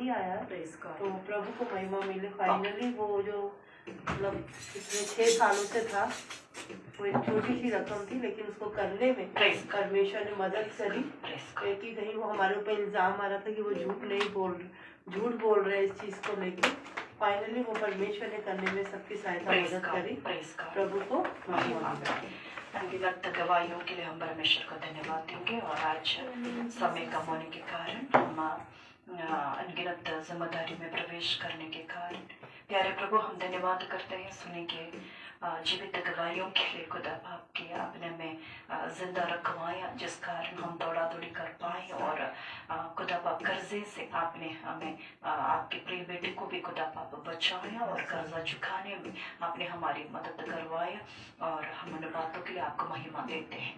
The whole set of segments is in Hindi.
नहीं आया, तो प्रभु को महिमा मिले। फाइनली वो जो मतलब पिछले 6 सालों से था, वो एक छोटी सी रकम थी, लेकिन उसको करने में परमेश्वर ने मदद करी। कि कहीं वो हमारे ऊपर इल्जाम आ रहा था कि वो झूठ बोल रहे हैं इस चीज को लेकर। फाइनली वो परमेश्वर ने करने में सबकी सहायता मदद करी। प्रभु को अनगिनत गवाहियों के लिए हम परमेश्वर को धन्यवाद देंगे। और आज समय कम होने के कारण, हम अनगिनत जिम्मेदारी में प्रवेश करने के कारण, प्यारे प्रभु हम धन्यवाद करते हैं सुने के जीवित गवाहियों के लिए। खुदा आपके आपने हमें जिंदा रखवाया, जिस कारण हम दौड़ा दौड़ी कर पाए। और खुदा पाप कर्जे से आपने हमें आपके प्रिय बेटे को भी खुदा पाप बचाया, और कर्जा चुकाने में आपने हमारी मदद करवाया। और हम उन बातों के लिए आपको महिमा देते हैं।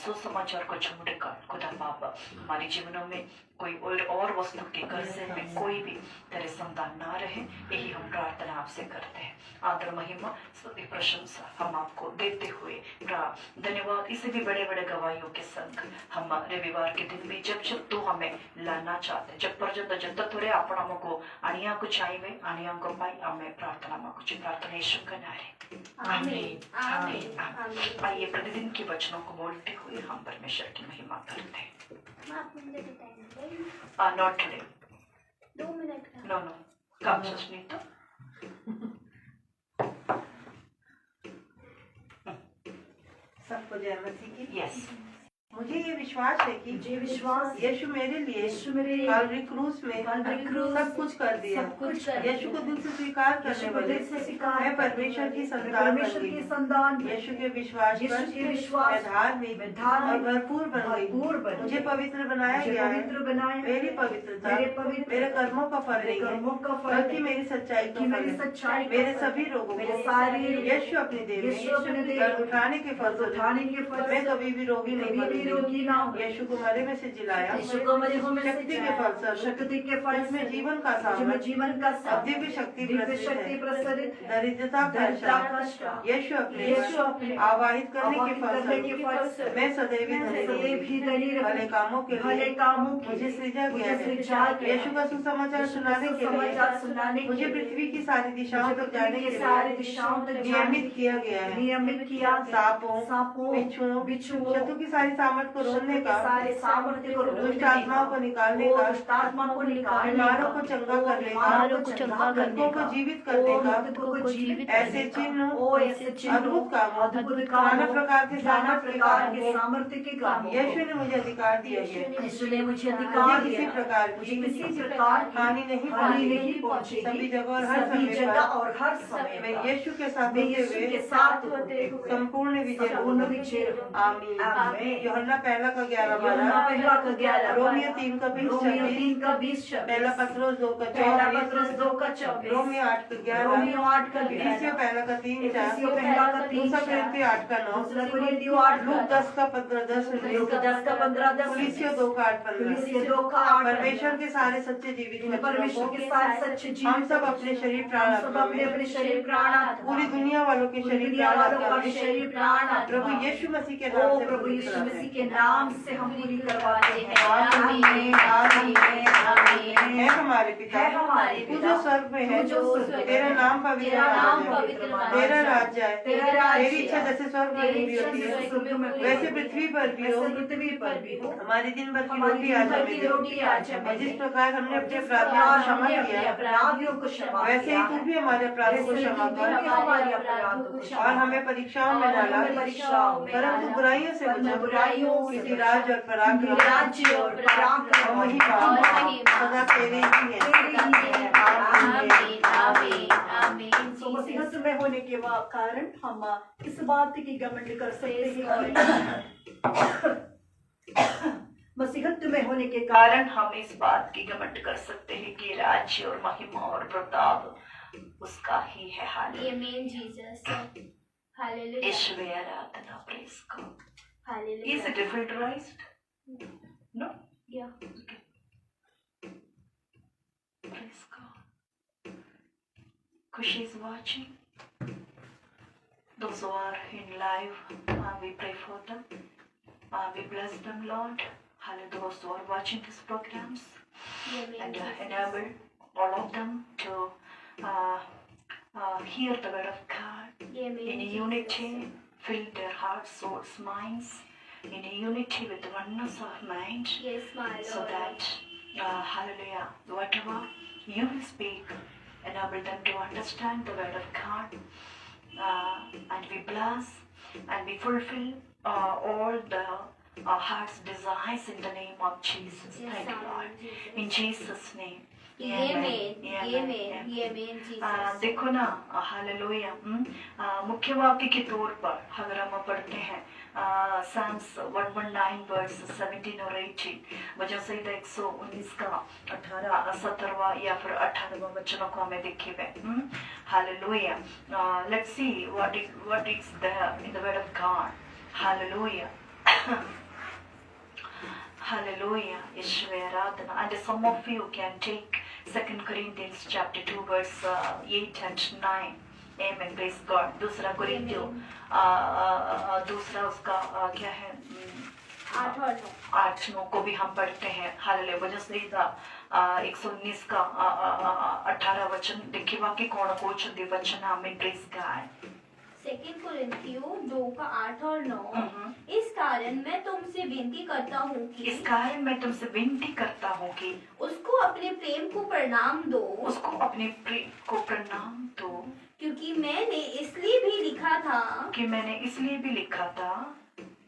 सुसमाचार को छोड़कर खुदा पाप हमारे जीवनों में कोई और वस्तु के कर्जे में कोई भी तेरे संतान ना रहे, यही हम प्रार्थना आपसे करते हैं। आदर महिमा स्तुति प्रशंसा हम आपको देते हुए धन्यवाद। इसे भी बड़े बड़े गवाहियों के संग हम रविवार के दिन भी जब तू हमें लाना चाहते, जब पर्यंत जब तुरे आपण हमको आणिया को चाहिए आणिया को पाई हमें प्रार्थना में कुछ प्रार्थना यीशु का नारे आमीन आमीन। आइए प्रतिदिन के वचनों को बोलते हुए हम परमेश्वर की महिमा करते हैं। नॉट टुडे, 2 मिनट का। नो काम सोचने तो सबको जय मसीह की। यस, मुझे ये विश्वास है कि यीशु मेरे लिए काल्वरी क्रूस में सब कुछ कर दिया। यीशु को दिल से स्वीकार करने वाले मैं परमेश्वर की संतान, यीशु के विश्वास पर धार्मिक और भरपूर बन गई। मुझे पवित्र बनाया गया है। मेरी पवित्रता मेरे कर्मों का फल नहीं है, बल्कि मेरी सच्चाई का फल है। मेरे सभी रोगों को यीशु अपने देह में उठाने के फल मैं कभी भी रोगी नहीं बनी। यीशु को मरे में से जिलाया, शक्ति के फल में जीवन का सामर्थ, दिव्य शक्ति प्रसरित, दरिद्रता का यीशु अपने आवाहित करने के फल मैं सदैव धनी भले कामों के लिए मुझे सृजा गया है। यीशु का सुसमाचार सुनाने के लिए मुझे पृथ्वी की सारी दिशाओं तक जाने के लिए नियमित किया गया है। सांपों बिच्छुओं शत्रु की सारी सामर्थ को रोकने का, दुष्ट आत्माओं को निकालने का, बीमारों को चंगा करने का, मृतकों को जीवित करने का, ऐसे चिन्ह अद्भुत कामों नाना प्रकार के सामर्थ्य के काम यीशु ने मुझे अधिकार दिया है। किसी प्रकार की हानि नहीं पहुंची। सभी जगह और हर समय मैं यीशु के साथ होते हुए संपूर्ण विजय आमीन। यूहन्ना 1:11 रोमियो 3:20 पहला पत्रोस 2:14 रोमियो 8:11 इफिसियों 1:3 दूसरा कोरिन्थियों 8:9 लूक 10:15 कुलिसियों 2:8 परमेश्वर के सारे सच्चे जीवित हम सब अपने शरीर प्राण पूरी दुनिया वालों के शरीर प्राण प्रभु यीशु मसीह के नाम से हम पूरी करवाते हैं। है हमारे पिता तू जो स्वर्ग में है, तेरा नाम पवित्र तेरा राज्य है, तेरी इच्छा जैसे स्वर्ग में भी होती है वैसे पृथ्वी पर भी हो। हमारी दिन भर की रोटी आज हमें जिस प्रकार हमने अपने अपराधियों को क्षमा किया वैसे ही तू भी हमारे अपराधों को क्षमा कर। और हमें परीक्षाओं में न ला परंतु बुराइयों से बचा। राज और पराक्रम सदा तेरे ही है। मसीहत्व में होने के कारण हम इस बात की घमंड कर सकते हैं। मसीहत्व में होने के कारण हम इस बात की घमंड कर सकते हैं कि राज्य और महिमा और प्रताप उसका ही है। Hallelujah Ishwar Aradhana praise God. Hallelujah. Is it filterized? No? Yeah. Okay. Praise God. Kushi is watching. Those who are in live, we pray for them. We bless them, Lord. Hallelujah. Those who are watching these programs. and enable all of them to hear the word of God in unity, fill their hearts, souls, minds in unity with the oneness of mind. Yes, my Lord. So that, hallelujah, whatever you will speak, enable them to understand the word of God, and we bless and we fulfill all the heart's desires in the name of Jesus. Yes, Thank you, Lord. Jesus. In Jesus' name. Amen. Amen. Jesus. देखो ना, हालेलुया, मुख्य वाक्य के तौर पर अगर हम पढ़ते हैं Psalms 119 वर्स 17 और 18, वजह से 119 का 18, 17वां या फिर 18वां वचनों को हमें देखे हुए. Hallelujah. Let's see what is there in the word of God. Hallelujah. Hallelujah. Yeshua Aradhana. And some of you can take 2 Corinthians chapter 2 verse 8 and 9. Amen. Praise God. दूसरा कोरिन्थियों दूसरा उसका क्या है 8-9 को भी हम पढ़ते हैं. हालेलुया. वजह से 119 का 18 वचन देखिए वाक्य कौन कौचंदी वचन हमें प्रेज गॉड. 2 कोरिन्थियों 2 का 8 और 9. इस कारण मैं तुमसे विनती करता हूँ कि उसको अपने प्रेम को प्रणाम दो, क्योंकि मैंने इसलिए भी लिखा था.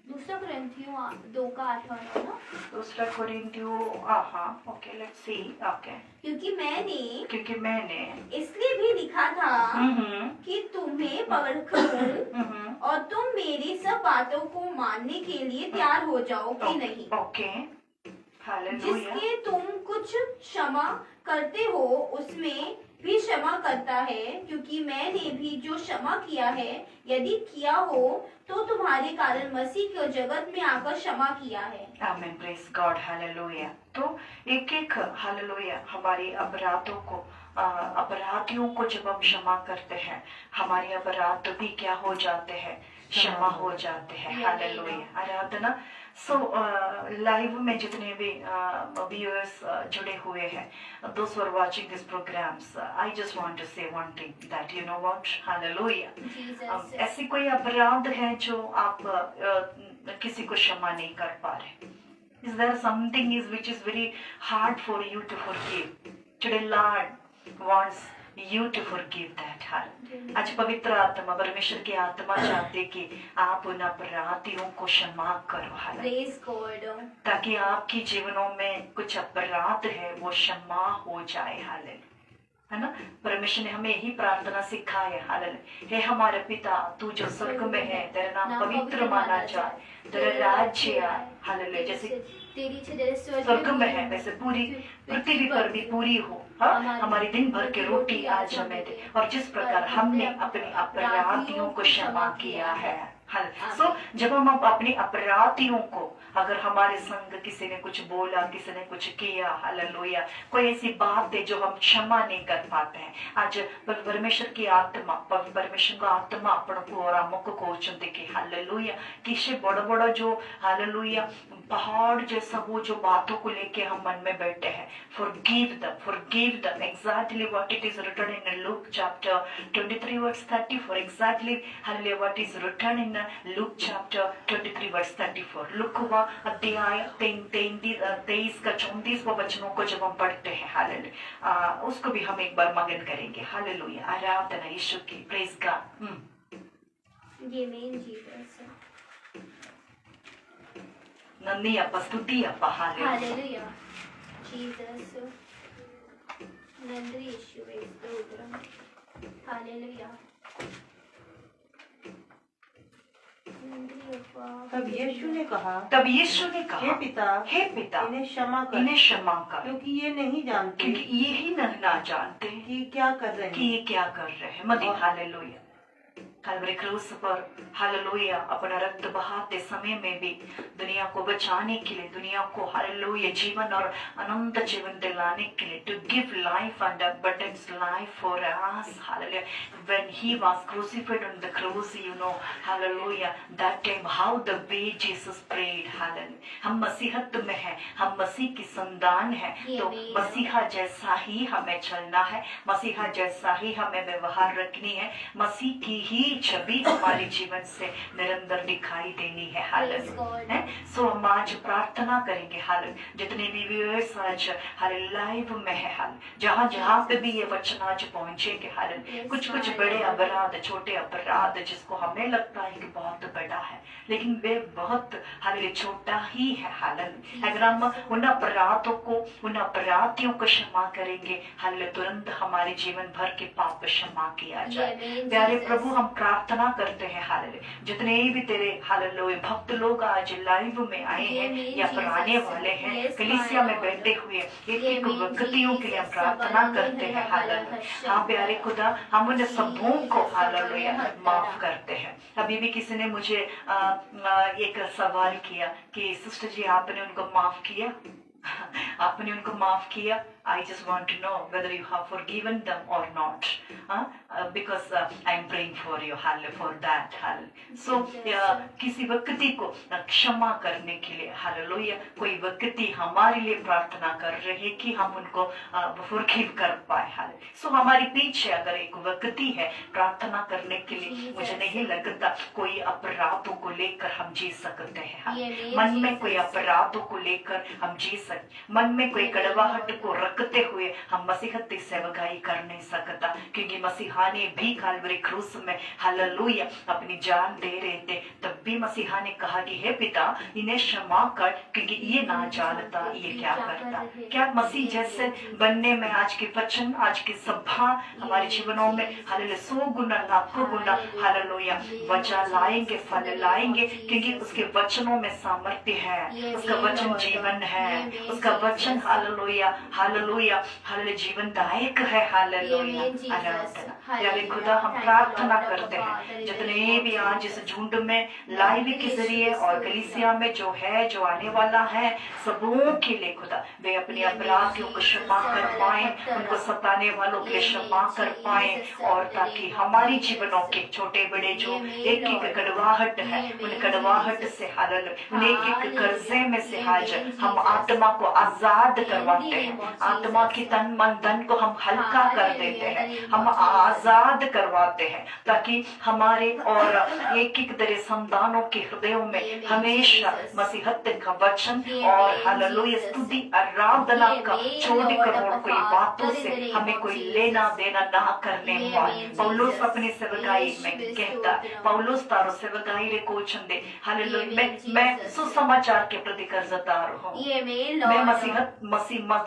2 कोरिन्थियों 2 का 8 और 9 ना. 2 कोरिन्थियों ओके लेट्स सी. ओके. क्योंकि मैंने इसलिए भी लिखा था कि तुम्हें परखूं और तुम मेरी सब बातों को मानने के लिए तैयार हो जाओ कि नहीं. ओके. हालेलुया. जिसके तुम कुछ क्षमा करते हो उसमें भी क्षमा करता है, क्योंकि मैंने भी जो क्षमा किया है यदि किया हो तो तुम्हारे कारण मसीह को जगत में आकर क्षमा किया है. आमीन. Praise God. हालेलुया. तो एक हालेलुया हमारे अपराधियों को जब हम क्षमा करते हैं हमारे अपराध भी क्या हो जाते हैं, क्षमा हो जाते हैं. हालेलुया. आराधना. सो लाइव में जितने भी व्यूअर्स जुड़े हुए हैं, those who are watching these programs, I just want to say one thing that you know what, hallelujah. ऐसी कोई अपराध है जो आप किसी को क्षमा नहीं कर पा रहे? Is there something which is very hard for you to forgive? Today Lord wants you to forgive that. आज पवित्र आत्मा परमेश्वर की आत्मा चाहते कि आप उन अपराधियों को क्षमा करो. ताकि आपके जीवनों में कुछ अपराध है वो क्षमा हो जाए. हालेलुया. है ना. परमेश्वर ने हमें यही प्रार्थना सिखाई. हालेलुया. हे हमारे पिता तू जो स्वर्ग में है, तेरा नाम पवित्र माना जाए, तेरा राज्य आए. हालेलुया. जैसे स्वर्ग में है वैसे पूरी पृथ्वी पर भी पूरी हो. हमारी दिन भर की रोटी आज हमें दे, और जिस प्रकार हमने अपने अपराधियों को क्षमा किया है. सो जब हम अपने अपराधियों को, अगर हमारे संग किसी ने कुछ बोला, किसी ने कुछ किया, हालेलुया, कोई ऐसी बात है जो हम क्षमा नहीं कर पाते हैं, आज परमेश्वर की आत्मा, परमेश्वर का आत्मा अपन को और हमको कोचन देखे. हालेलुया. किसी बड़ा बड़ा जो हालेलुया पहाड़ जैसा वो जो बातों को लेके हम मन में बैठे हैं, forgive them exactly what it is written in Luke chapter 23 verse 34. exactly hallelujah what is written in Luke chapter 23 verse 34. लुकवा अध्याय 23 का 34वां वचनों को जब हम पढ़ते हैं, हालेलुया, उसको भी हम एक बार मगन करेंगे. हालेलुया. आराधना यीशु की. Praise God. नंदी अप्पा, स्तुति अप्पा. हालेलुया. जीसस नंदी यीशुवे स्तोत्रम. हालेलुया. तब यीशु ने कहा, हे पिता इन्हें क्षमा कर, क्योंकि ये नहीं जानते कि क्या कर रहे हैं. कि ये क्या कर रहे हैं. मदी. हालेलुया. कलवरी क्रूस पर हालेलुया अपना रक्त बहाते समय में भी दुनिया को बचाने के लिए, दुनिया को हालेलुया जीवन और अनंत जीवन दिलाने के लिए, to give life and abundance life for us hallelujah. When he was crucified on the cross, you know, hallelujah, that time how the way Jesus prayed, hallelujah. हम मसीहत में हैं, हम मसीह की संतान हैं, तो मसीहा जैसा ही हमें चलना है, मसीहा जैसा ही हमें व्यवहार रखनी है, मसीह की ही छवि हमारे जीवन से निरंतर दिखाई देनी है, हालेलुया. सो हम आज प्रार्थना करेंगे, हालेलुया. जितने भी व्यूअर्स आज हालेलुया लाइव में है, हालेलुया, जहाँ जहाँ पे भी ये वचन आज पहुंचेंगे, हालेलुया. कुछ कुछ बड़े अपराध, छोटे अपराध जिसको हमें लगता है कि बहुत बड़ा है, लेकिन वे बहुत हालेलुया छोटा ही है, हालेलुया. अगर हम उन अपराधों को, उन अपराधियों को क्षमा करेंगे, हालेलुया, तुरंत हमारे जीवन भर के पाप क्षमा किया जाए. प्यारे प्रभु, हम प्रार्थना करते हैं, हालेलुया, जितने भी तेरे हालेलुया भक्त लोग आज लाइव में आए हैं या फिर आने वाले हैं, कलीसिया में बैठे हुए एक एक व्यक्तियों के लिए हम प्रार्थना करते हैं, हालेलुया. हाँ प्यारे खुदा, हम उन सबों को हालेलुया माफ करते हैं. अभी भी किसी ने मुझे एक सवाल किया कि सिस्टर जी आपने उनको माफ किया, आपने उनको माफ किया. I just want to know whether you have forgiven them or not, because I am praying for you, hallelujah, for that, hallelujah. So किसी व्यक्ति को क्षमा करने के लिए, हालेलुया, कोई व्यक्ति हमारे लिए प्रार्थना कर रहे हैं कि हम उनको forgive कर पाए, हालेलुया. So हमारे पीछे अगर एक व्यक्ति है प्रार्थना करने के लिए, मुझे नहीं लगता कोई अपराधों को लेकर हम जी सकते हैं, हालेलुया. मन में कोई अपराधों को लेकर हम जी सकते, मन में कोई कड़वाहट को रखते हुए हम मसीहत की सेवकाई कर नहीं सकता, क्योंकि मसीहा ने भी कलवरी क्रूस में हालेलुया अपनी जान दे रहे थे, तब भी मसीहा ने कहा कि हे पिता इन्हें क्षमा कर, क्योंकि ये ना जानता ये क्या करता. क्या मसीह जैसे बनने में आज के वचन, आज की सभा हमारे जीवनों में हालेलुया 100 गुना, लाखों गुना हालेलुया वजह लाएंगे, फल लाएंगे, क्योंकि उसके वचनों में सामर्थ्य है, उसका वचन जीवन है, उसका वचन हालेलुया हालेलुया हालेलुया जीवनदायक है, हालेलुया. आराधना प्यारे खुदा, हम प्रार्थना करते हैं जितने भी आज इस झुंड में लाइव के जरिए और कलीसिया में जो है, जो आने वाला है, सबों के लिए खुदा वे अपने अपराधियों को क्षमा कर पाए, उनको सताने वालों के लिए क्षमा कर पाए, और ताकि हमारे जीवनों के छोटे बड़े जो एक एक कड़वाहट है, उन कड़वाहट से हालेलुया, उन एक एक कर्जे में से आज हम आत्मा को आजाद करवाते हैं, आत्मा की तन मन धन को हम हल्का कर देते हैं, हम आजाद करवाते हैं, ताकि हमारे और एक एक तरह संतानों के हृदयों में हमेशा मसीहत का वचन और हालेलुया स्तुति आराधना का छोड़कर और कोई बातों से हमें कोई लेना देना ना करने पाए. पौलुस अपनी सेवकाई में कहता, पौलुस तारो सेवकाई रे कोचंदे हालेलुया, मैं सुसमाचार के प्रति कर्जदार हूँ, मैं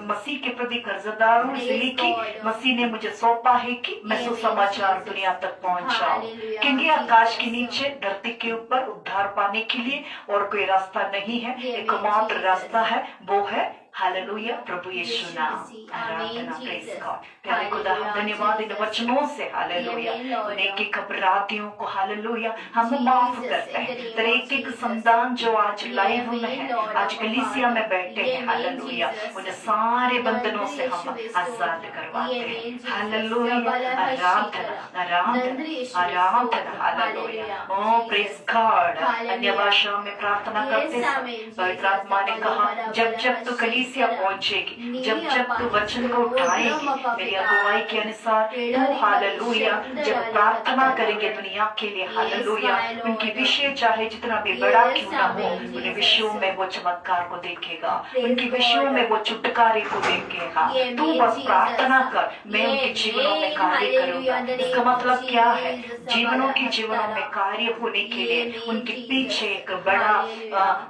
मसीह के प्रति कर्जदार हूँ, इसलिए कि मसीह ने मुझे सौंपा है कि मैं सुसमाचार दुनिया तक पहुंचाऊं, क्योंकि आकाश के नीचे धरती के ऊपर उद्धार पाने के लिए और कोई रास्ता नहीं है, एकमात्र रास्ता है, वो है हालेलुया प्रभु यीशु नाम. आराधना, प्रेज गॉड. प्यारे खुदा, हम धन्यवाद इन वचनों से हालेलुया उन एक एक अपराधियों को हालेलुया हम माफ करते हैं. तेरे एक एक संतान जो आज लाइव में है, आज कलीसिया में बैठे हैं, हालेलुया उन सारे बंधनों से हम आजाद करवाते हैं, हालेलुया. आराधना आराधना आराधना, हालेलुया. ओ प्रेज गॉड. अन्य भाषा में प्रार्थना करते समय पवित्र आत्मा ने कहा, जब जब तू कलीसिया पहुंचेगी, जब जब तू वचन को उठाएगी, मेरी अगुवाई के अनुसार तू हालेलुया जब प्रार्थना करेंगे दुनिया के लिए, हालेलुया उनके विषय चाहे जितना भी बड़ा क्यों ना हो, उन विषयों में वो चमत्कार को देखेगा, उनके विषयों में वो छुटकारे को देखेगा. तू बस प्रार्थना कर, मैं उनके जीवनों में कार्य करूंगा. इसका मतलब क्या है? जीवनों में कार्य होने के लिए उनके पीछे एक बड़ा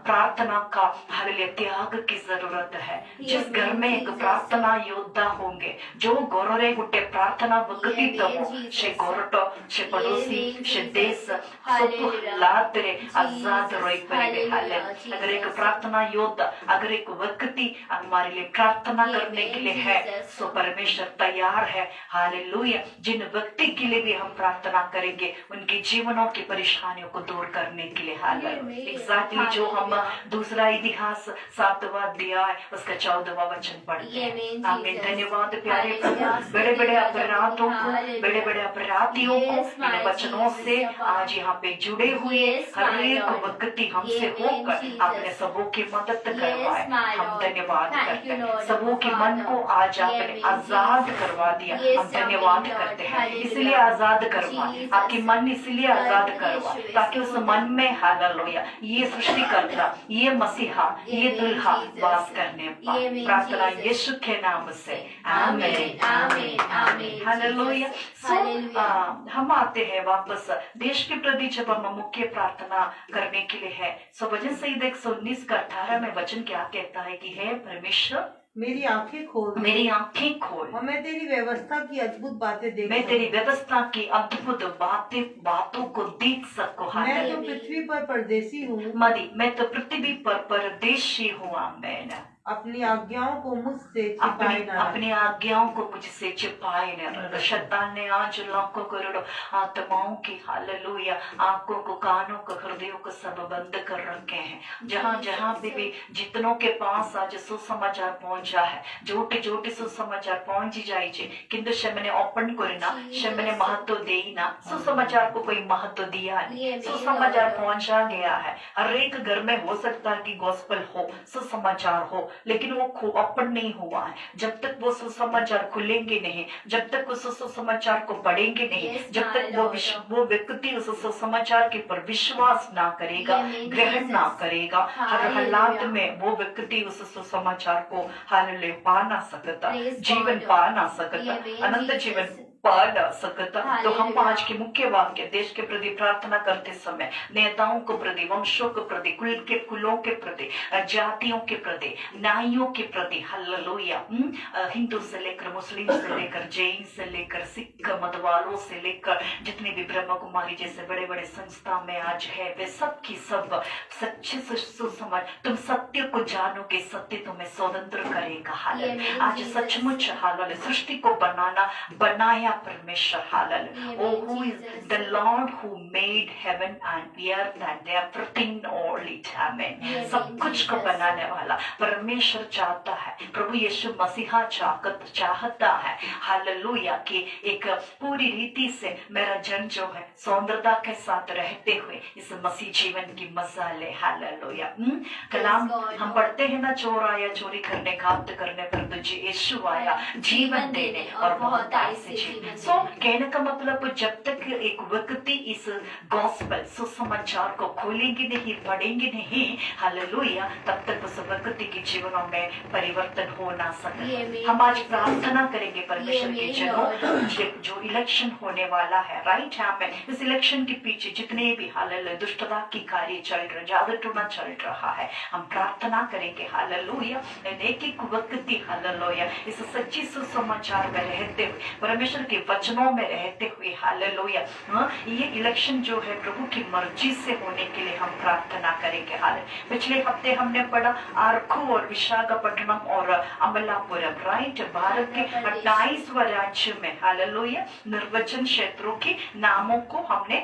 प्रार्थना का हालेलुया त्याग की जरूरत है जिस घर में एक प्रार्थना योद्धा होंगे जो गोरोरे गुट्टे प्रार्थना वक्ति तमो शे गोरटो शे पड़ोसी शे देश सब लातरे आजाद रोई परिवे हाले। अगर एक प्रार्थना योद्धा अगर एक व्यक्ति हमारे लिए प्रार्थना करने के लिए है तो परमेश्वर तैयार है। हालेलुया। जिन व्यक्ति के लिए भी हम प्रार्थना करेंगे उनके जीवनों की परेशानियों को दूर करने के लिए। हालेलुया। एग्जैक्टली जो हम दूसरा इतिहास 7वां अध्याय उसका 14वां वचन पढ़ते हैं। आमीन। धन्यवाद प्यारे प्रभु। बड़े बड़े अपराधों को बड़े बड़े अपराधियों को इन वचनों से आज यहाँ पे जुड़े हुए हर एक व्यक्ति हमसे होकर अपने सबों की मदद करवाए। हम धन्यवाद करते हैं। सबों के मन को आज आपने आजाद करवा दिया। हम धन्यवाद करते हैं इसलिए आजाद करवा आपके मन इसलिए आजाद करवा ताकि उस मन में हालेलुया ये सृष्टिकर्ता ये मसीहा ये दुल्हा वास करने पाए। प्रार्थना यीशु के नाम से आमीन आमीन आमीन। हालेलुया। हम आते हैं वापस देश के प्रति जब हम मुख्य प्रार्थना करने के लिए है सो वचन संहिता 119 का 18 में वचन क्या कहता है कि हे परमेश्वर मेरी आंखें खोल मेरी आंखें खोल और मैं तेरी व्यवस्था की अद्भुत बातें देख मैं तेरी व्यवस्था की अद्भुत बातों को देख सकूं। मैं तो पृथ्वी पर परदेसी हूँ मदी मैं तो पृथ्वी पर परदेशी हूँ। आमीन। अपनी आज्ञाओं को मुझसे छिपाए न रख। अपनी आज्ञाओं को मुझसे छिपाए न रख। शैतान ने आज लाखों करोड़ों आत्माओं की हालेलुया आंखों को कानों को हृदयों को सब बंद कर रखे हैं। जहाँ जहाँ भी जितनों के पास आज सुसमाचार पहुंचा है जोटे जोटे सुसमाचार पहुंची जाए किंतु शमने ओपन करना शमने महत्व देना सुसमाचार को कोई महत्व दिया नहीं। सुसमाचार पहुंचा गया है। हर एक घर में हो सकता है कि गॉस्पेल हो सुसमाचार हो लेकिन वो ओपन नहीं हुआ है। जब तक वो सुसमाचार खुलेंगे नहीं जब तक उस सुसमाचार को पढ़ेंगे नहीं जब तक वो व्यक्ति उस सुसमाचार के पर विश्वास ना करेगा ग्रहण ना करेगा हर हालात में वो व्यक्ति उस सुसमाचार को हालेलुया पा ना सकता जीवन पा ना सकता अनंत जीवन पा ना सकता। तो हम आज के मुख्य वाक्य देश के प्रति प्रार्थना करते समय नेताओं को प्रति वंशों के प्रति कुलों के प्रति जातियों के प्रति नाइयों के प्रति हालेलुया हिंदू से लेकर मुस्लिम से लेकर जैन से लेकर सिख मत वालों से लेकर जितने भी ब्रह्म कुमारी जैसे बड़े बड़े संस्था में आज है वे सब की सब सच्चे सुसमाज तुम सत्य को जानोगे सत्य तुम्हें स्वतंत्र करेगा। हालेलुया। आज सचमुच हालेलुया सृष्टि को बनाया परमेश्वर hallelujah. Oh, who is the Lord who made heaven and earth and everything all it. Amen. सब कुछ को बनाने वाला परमेश्वर चाहता है प्रभु यीशु मसीहा चाहता है हालेलुया कि एक पूरी रीति से मेरा जन जो है सौंदर्यता के साथ रहते हुए इस मसीह जीवन की मजा ले। हालेलुया। कलाम हम पढ़ते हैं ना चोर आया चोरी करने घात करने पर तुझे यीशु आया जीवन देने और बहुत ऐसे जीवन। सो कहने का मतलब जब तक एक व्यक्ति इस गॉस्पेल सुसमाचार को खोलेंगे नहीं पढ़ेंगे नहीं हालेलुया तब तक उस व्यक्ति के जीवनों में परिवर्तन हो ना सके। हम आज प्रार्थना करेंगे परमेश्वर के जनों जो इलेक्शन होने वाला है राइट आमीन। इस इलेक्शन के पीछे जितने भी हालेलुया दुष्टता की कार्य चल रहे जादूटोना चल रहा है हम प्रार्थना करेंगे हालेलुया एक एक व्यक्ति हालेलुया इस सच्ची सुसमाचार में रहते हुए परमेश्वर के वचनों में रहते हुए हालेलुया ये इलेक्शन जो है प्रभु की मर्जी से होने के लिए हम प्रार्थना करेंगे। हालेलुया। पिछले हफ्ते हमने पढ़ा आरखू और विशाखापट्टनम और अमलापुरम राइट भारत के 28वां राज्य में हालेलुया निर्वाचन क्षेत्रों के नामों को हमने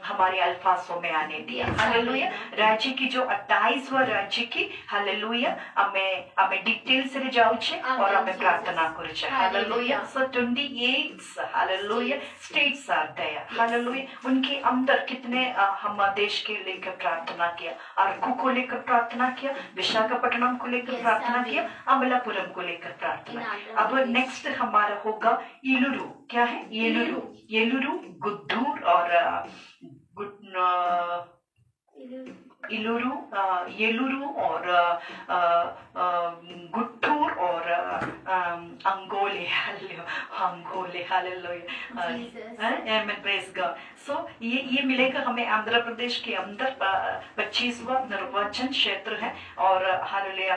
हमारे अल्फाजों में आने दिया। हालेलुया। राज्य की जो 28वां राज्य की हालेलुया हमें डिटेल से जाऊ छे और हमें प्रार्थना करू छे। Hallelujah. So 28 hallelujah states are there hallelujah उनके अंदर कितने हम देश के लेकर प्रार्थना किया अरकू को लेकर प्रार्थना किया विशाखापट्टनम को लेकर प्रार्थना किया अमलापुरम को लेकर प्रार्थना। अब नेक्स्ट हमारा होगा येलुरु। क्या है येलुरु गुद्दूर और इलुरु, येलुरु और गुट्टूर और अंगोले, हालेलुया, प्रेज गॉड। सो ये मिलेगा हमें आंध्र प्रदेश के अंदर 25वां निर्वाचन क्षेत्र है और हालेलुया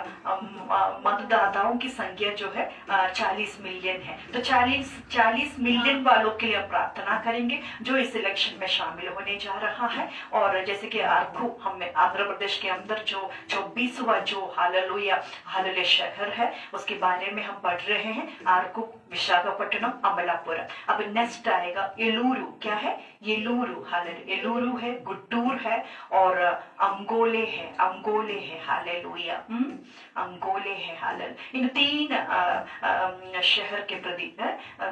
मतदाताओं की संख्या जो है 40 मिलियन है। तो 40 मिलियन वालों के लिए प्रार्थना करेंगे जो इस इलेक्शन में शामिल होने जा रहा है। और जैसे कि आरकू, हमें आंध्र प्रदेश के अंदर जो 24वां जो हालेलुया शहर है उसके बारे में हम पढ़ रहे हैं, आरकू, विशाखापट्टनम, अमलापुरम। अब नेक्स्ट आएगा एलूरू। क्या है? येलूरू, हालेलुया। एलूरू है, गुड्डूर है और अंगोले है, हालेलुया, अंगोले है, हालेलुया। इन 3 शहर के प्रति,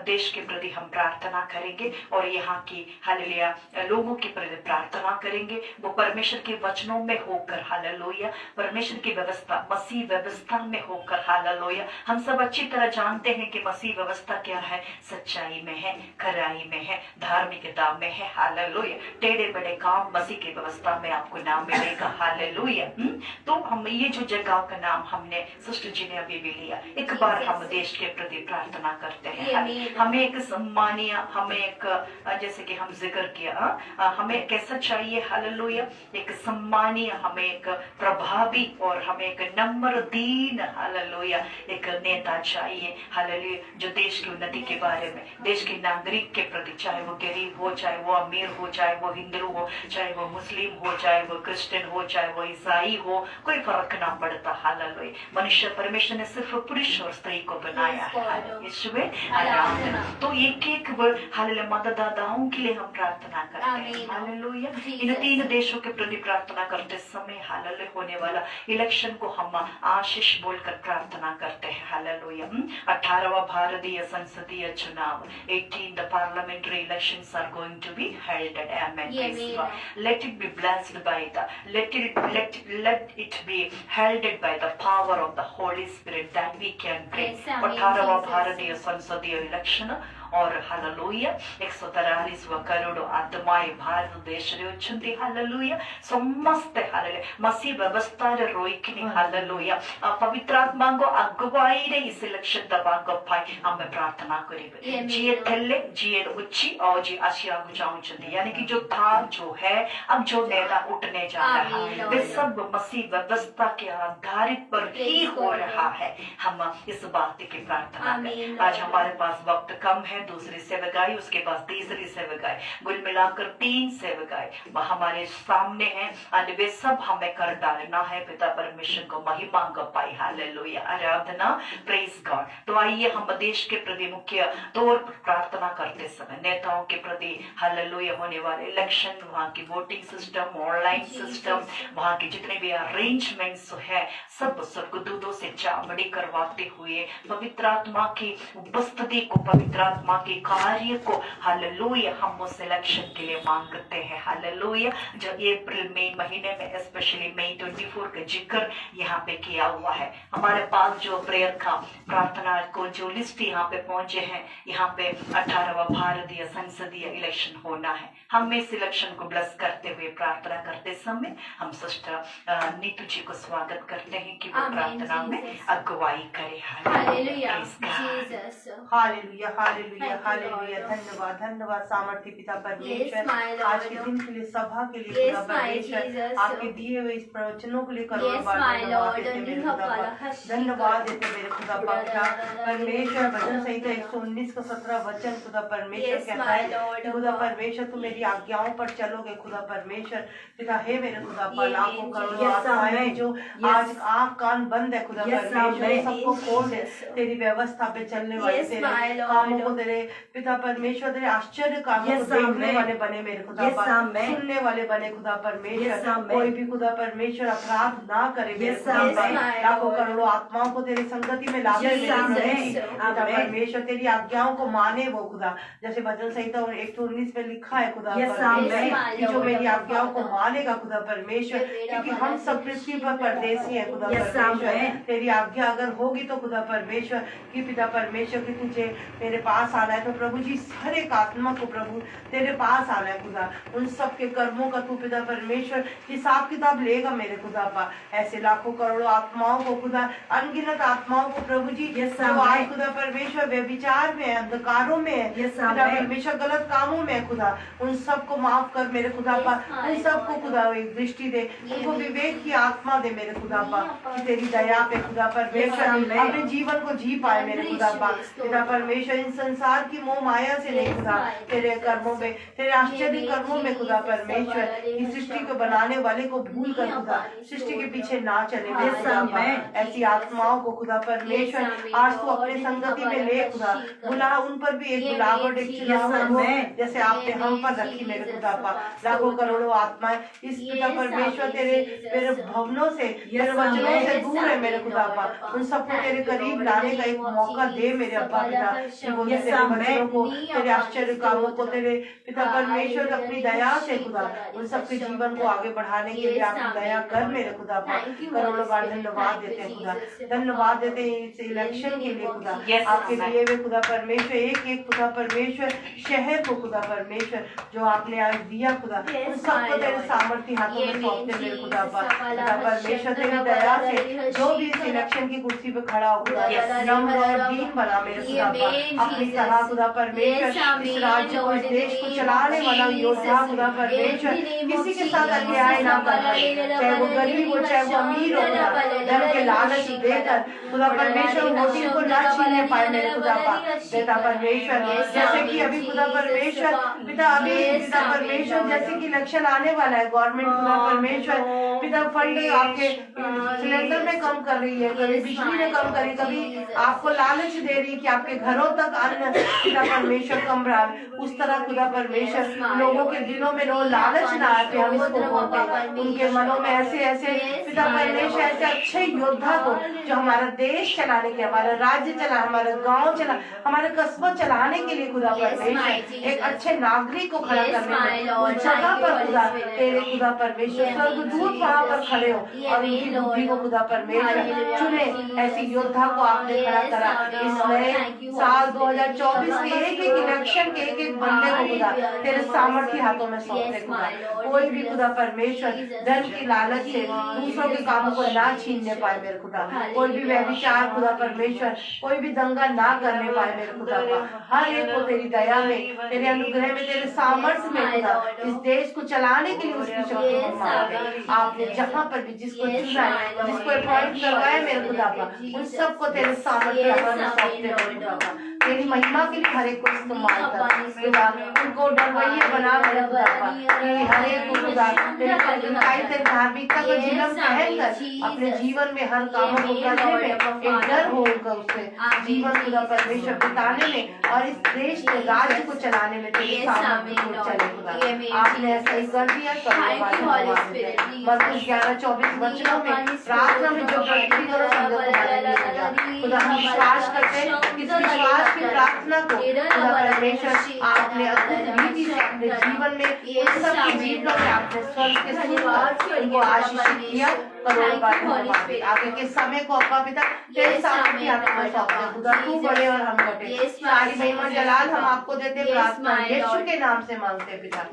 देश के प्रति हम प्रार्थना करेंगे और यहाँ की हालेलुया लोगों के प्रति प्रार्थना करेंगे। वो परमेश्वर के वचनों में होकर, हालेलुया, परमेश्वर की व्यवस्था, मसीह व्यवस्था में होकर, हालेलुया। हम सब अच्छी तरह जानते हैं कि मसीह व्यवस्था क्या है, सच्चाई में है, खराई में है, धार्मिकता में है, हालेलुया। टेढ़े बड़े काम मसीह की व्यवस्था में आपको नाम मिलेगा, हालेलुया। तो हम ये जो जगह का नाम हमने सिस्टर जी ने अभी भी लिया, एक बार हम देश के प्रति प्रार्थना करते हैं। हमें एक सम्मानीय, हमें एक जैसे कि हम जिक्र किया, हमें कैसा चाहिए, हालेलुया, एक सम्मानीय, हमें एक प्रभावी और हमें एक नम्र दीन, हालेलुया, एक नेता चाहिए, हालेलुया, जो देश की उन्नति के बारे में, देश के नागरिक के प्रति, चाहे वो गरीब हो, चाहे वो अमीर हो, चाहे वो हिंदू हो, चाहे वो मुस्लिम हो, चाहे वो क्रिश्चियन हो, चाहे वो ईसाई हो, कोई फर्क ना पड़ता, हालेलुया। मनुष्य, परमेश्वर ने सिर्फ पुरुष और स्त्री को बनाया है, आराधना। तो एक हालेलुया मतदाताओं के लिए हम प्रार्थना करते हैं, हालेलुया। इन 3 देशों के प्रति प्रार्थना करते समय हालेलुया होने वाला इलेक्शन को हम आशीष बोलकर प्रार्थना करते हैं, हालेलुया। 18वां भारतीय संसदीय चुनाव, 18 the parliamentary elections are going to be held at Amen. Let it be blessed by the, let it be held by the power of the Holy Spirit that we can pray. 18वां भारतीय संसदीय इलेक्शन और हालेलुया 143 करोड़ आत्माएं भारत देश रे వచ్చుంది, हालेलुया। समस्त हालेलुया मसीह व्यवस्था रे रोइकिनी, हालेलुया पवित्रात्मांगो अगुवाई रे इस इलेक्शन दबांगो पाई हम प्रार्थना करिबे। जिए थल्ले जिए उच्ची और जी आशिया गुचाउचंदी, यानी कि जो था, जो है, अब जो नेता उठने जा रहा है, वे सब मसीह व्यवस्था के आधारित पर ही हो रहा है। हम इस बात की प्रार्थना करें। आज हमारे पास वक्त कम है, दूसरी सेवकाई, उसके बाद तीसरी सेवकाई, कुल मिलाकर 3 सेवकाई हमारे सामने हैं और वे सब हमें कर डालना है। पिता परमेश्वर को महिमा पाई, हालेलुया, आराधना, प्रेज गॉड। तो आइए हम देश के प्रति मुख्य तौर पर प्रार्थना करते समय नेताओं के प्रति, हालेलुया, होने वाले इलेक्शन, वहाँ की वोटिंग सिस्टम, ऑनलाइन सिस्टम, वहाँ के जितने भी अरेंजमेंट्स है, सब स्वर्गदूतों से चामड़ी करवाते हुए पवित्र आत्मा की उपस्थिति को, पवित्र आत्मा के कार्य को, हालेलुया, हम उस इलेक्शन के लिए मांगते हैं, हालेलुया। जो अप्रैल मई महीने में, स्पेशली मई 24 का जिक्र यहाँ पे किया हुआ है। हमारे पास जो प्रेयर का प्रार्थना को जो लिस्ट यहाँ पे पहुंचे हैं, यहाँ पे 18वां भारतीय संसदीय इलेक्शन होना है। हम इस इलेक्शन को ब्लेस करते हुए प्रार्थना करते समय हम सिस्टर नीतू जी को स्वागत करते हैं कि वो प्रार्थना में अगुवाई करे, हालेलुया, हालेलुया, हालेलुया, हालेलुया। धन्यवाद, धन्यवाद सामर्थ्य पिता परमेश्वर, आज के दिन के लिए, सभा के लिए खुदा परमेश्वर, आपके दिए हुए इस प्रवचनों के लिए करोड़ों बार धन्यवाद देते मेरे खुदा पाक, धन्यवाद देते मेरे खुदा पाक। परमेश्वर भजन संहिता 119 का 17 वचन खुदा परमेश्वर कहता है, खुदा परमेश्वर तुम मेरी आज्ञाओं पर चलोगे, खुदा परमेश्वर पिता हे मेरे खुदा पाक। लाखों करोड़ों आत्माएं जो आज आँख कान बंद है, खुदा परमेश्वर सबको खोल दे, तेरी व्यवस्था पे चलने वाले, तेरे कामों को, तेरे पिता परमेश्वर, तेरे आश्चर्य कामों को देखने वाले बने मेरे खुदा पाक, सुनने वाले बने खुदा परमेश्वर। कोई भी खुदा परमेश्वर अपराध ना करे मेरे खुदा पाक। लाखों करोड़ों आत्माओं को तेरी संगति में लाके खुदा परमेश्वर तेरी आज्ञाओं को माने वो खुदा, जैसे भजन संहिता 119 में लिखा है खुदा परमेश्वर कि जो मेरी आज्ञाओं को मानेगा खुदा परमेश्वर, क्योंकि हम सब पृथ्वी पर परदेसी है खुदा परमेश्वर। तेरी आज्ञा अगर होगी तो खुदा परमेश्वर कि पिता परमेश्वर की तुझे मेरे पास आना है। तो प्रभु जी हर एक आत्मा को प्रभु तेरे पास आना है खुदा। उन सब के कर्मों का तू पिता परमेश्वर हिसाब किताब लेगा मेरे खुदा पा। ऐसे लाखों करोड़ों आत्माओं को खुदा, अनगिनत आत्माओं को प्रभु जी जो आज खुदा परमेश्वर व्यभिचार में है, अंधकारों में है, खुदा परमेश्वर गलत कामों में है खुदा, उन सबको माफ कर मेरे खुदा पा। उन सबको खुदा एक दृष्टि दे, उनको विवेक की आत्मा दे मेरे खुदा पा, कि तेरी दया पे खुदा परमेश्वर अपने जीवन को जी पाए मेरे खुदा पा। पिता परमेश्वर इन संसार की मोह माया से नहीं खुदा, तेरे कर्मों में, तेरे आश्चर्य कर्मों में खुदा परमेश्वर, इस सृष्टि को बनाने वाले को भूल कर खुदा सृष्टि के पीछे ना चले मेरे खुदा पा। ऐसी आत्माओं को खुदा परमेश्वर आज तू अपने संगति में ले खुदा, बुला उन पर भी एक बुलावट, एक चिल्लाहट हो जैसे आपने हम पर रखी मेरे खुदा पा। लाखों करोड़ों आत्माएं इस पिता परमेश्वर तेरे भवनों से, तेरे वचनों से दूर है मेरे खुदा पा। उन सबको तेरे करीब लाने का एक मौका दे मेरे अब्बा पिता, कि वो तेरे वचनों को, तेरे आश्चर्य कामों को, तेरे पिता परमेश्वर अपनी दया से खुदा उन सबके जीवन को आगे बढ़ाने के लिए आप दया कर मेरे खुदा पा। करोड़ों बार धन्यवाद देते हैं खुदा, धन्यवाद देते हैं इस इलेक्शन के लिए खुदा, आपके लिए वे खुदा परमेश्वर एक एक खुदा परमेश्वर शहर को खुदा परमेश्वर जो आपने आज दिया खुदा, उन सबको तेरे सामर्थ्य हाथों में सौंपते मेरे खुदा पा। खुदा परमेश्वर तेरी दया से जो भी इस इलेक्शन की कुर्सी पे खड़ा हो खुदा, नम्र और दीन बना मेरे खुदा पा। अपनी तरह खुदा परमेश्वर इस राज्य को, इस देश को चलाने वाला योद्धा खुदा परमेश्वर, किसी के साथ अन्याय ना कर पाए, चाहे वो गरीब हो चाहे वो अमीर हो खुदा, धन के लालच देकर खुदा परमेश्वर वोटिंग को ना छीनने पाए मेरे खुदा पा। पिता परमेश्वर जैसे कि अभी खुदा परमेश्वर पिता परमेश्वर जैसे कि इलेक्शन आने वाला है, गवर्नमेंट खुदा परमेश्वर पिता फंड आपके सिलेंडर में कम कर रही है, कभी बिजली में कम करी, कभी आपको लालच दे रही है कि आपके घरों तक अन्न पिता परमेश्वर कम रहा है। उस तरह खुदा परमेश्वर लोगों के दिलों में लो लालच ना आए हम इसको वोट दें, उनके मनों में ऐसे ऐसे पिता परमेश्वर ऐसे अच्छे योद्धा को जो हमारा देश चलाने के, हमारा राज्य चला, हमारा गांव चला, हमारे कस्बा चलाने के लिए खुदा परमेश्वर एक अच्छे नागरिक को खड़ा करने में उस जगह पर खुदा तेरे खुदा परमेश्वर स्वर्गदूत वहां पर खड़े हो और उनकी बुद्धि को खुदा परमेश्वर चुने। ऐसी योद्धा को आपने खड़ा करा इस नए साल 2024 के एक एक इलेक्शन के एक एक बंदे को खुदा तेरे सामर्थ्य हाथों में सौंपते खुदा। कोई भी खुदा परमेश्वर धन की लालच से दूसरों के कामों को ना छीनने पाए मेरे खुदा, कोई भी व्यभिचार खुदा परमेश्वर कोई भी दंगा ना करने पाए मेरे खुदा पा। हर एक को तेरी दया में, तेरे अनुग्रह में, तेरे सामर्थ्य में खुदा इस देश को चलाने के लिए उसकी शक्ति को मांगते। आपने जहाँ पर भी जिसको चुना है, जिसको अपॉइंट करवाया मेरे खुदा पा, उन सबको तेरे सामर्थ्य में सौंपते मेरे खुदा पा। तेरी महिमा के लिए हर एक को इस्तेमाल कर खुदा, उनको डरवैया बना मेरे खुदा पा, कि हर एक को खुदा तेरे धार्मिकता का जीवन सहन कर अपने जीवन में हर कामों को करने में एक डर हो उनका, उससे जीवन खुदा परमेश्वर बिताने में और इस देश के राज्य को चलाने में तेरे सामर्थ्य को चले खुदा। आपने ऐसा ही कर दिया। मरकुस 11:24 वचनों में प्रार्थना में जो प्रगति करो खुदा, हम विश्वास करते हैं इस विश्वास की प्रार्थना को खुदा परमेश्वर आपने अद्भुत रीति से अपने जीवन में उन सबकी जीवनों में आपने स्वर्ग के सुनकर उनको आशीषित किया। करोड़ों बार धन्यवाद। आगे के समय को अब्बा पिता तेरे सामने आपको सौंपते खुदा, तू बड़े और हम घटे। सारी महिमा जलाल हम आपको देते, प्रार्थना यीशु के नाम से मांगते पिता।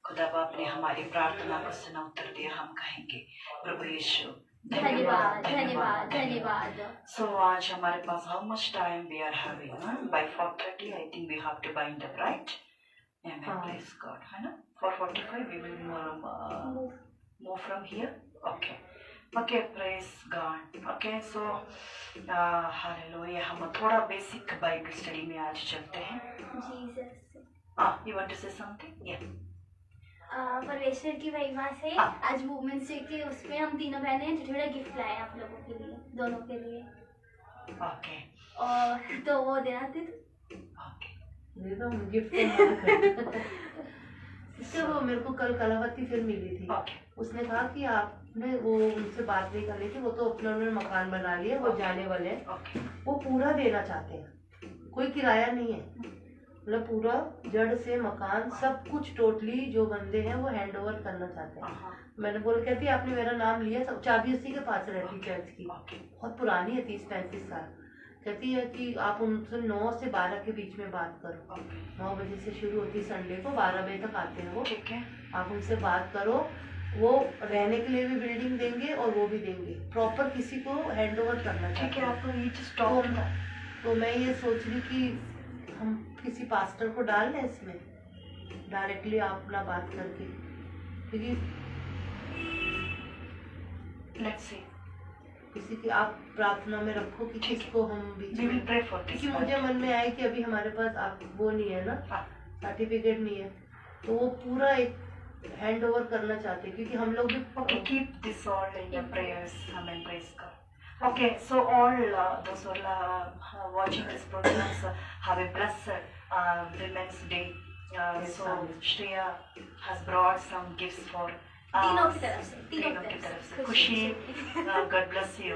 खुदा बाप ने हमारी प्रार्थना को सुना, उत्तर दिया। हम कहेंगे प्रभु यीशु धन्यवाद धन्यवाद धन्यवाद। सो आज हमारे पास how much time we are having? By 4:30 I think we have to bind up, right? Amen. Praise God. है ना? 4:45 we will move from here. Okay. Okay. Praise God. Okay. So hallelujah. हम थोड़ा बेसिक बाइबल स्टडी में आज चलते हैं। You want to say something? Yeah. परमेश्वर की महिमा से आज वुमेन्स डे के उसमें हम तीनों बहनें छोटा गिफ्ट लाए आप लोगों के लिए, दोनों के लिए। Okay. और तो वो देना थे। Okay. तो वो मेरे को कल कलावती फिल्म मिली थी। उसने कहा कि आपने वो उनसे बात नहीं कर रही थी, वो तो अपना उन्होंने मकान बना लिया, वो जाने वाले हैं, वो पूरा देना चाहते हैं, कोई किराया नहीं है। मतलब पूरा जड़ से मकान सब कुछ टोटली जो बंदे हैं वो हैंड ओवर करना चाहते हैं। मैंने बोल कहती आपने मेरा नाम लिया, सब चाबी उसी के पास रहती चर्च की, बहुत पुरानी है, 30-35 साल। कहती है कि आप उनसे 9 से 12 के बीच में बात करो। 9 बजे से शुरू होती है संडे को, 12 बजे तक आते हैं वो। ठीक है, आप उनसे बात करो, वो रहने के लिए भी बिल्डिंग देंगे और वो भी देंगे, प्रॉपर किसी को हैंड ओवर करना ठीक चाहते है। हैं। आपको ये स्टॉप तो मैं ये सोच रही कि हम किसी पास्टर को डाल लें इसमें, डायरेक्टली आप अपना बात करके, क्योंकि लेट्स सी, किसी की आप प्रार्थना में रखो कि किसको हम बीच वी विल में, प्रे फॉर दिस। क्योंकि मुझे मन में आया कि अभी हमारे पास आप वो नहीं है ना, सर्टिफिकेट नहीं है, तो वो पूरा एक हैंड ओवर करना चाहते हैं, क्योंकि हम लोग भी Okay, keep this all in your prayers. Amen. Praise God. Okay, so all those who are watching this program have a blessed Women's Day. So Shreya has brought some gifts for तीनों की तरफ से, तीनों की तरफ से। खुशी, God bless you.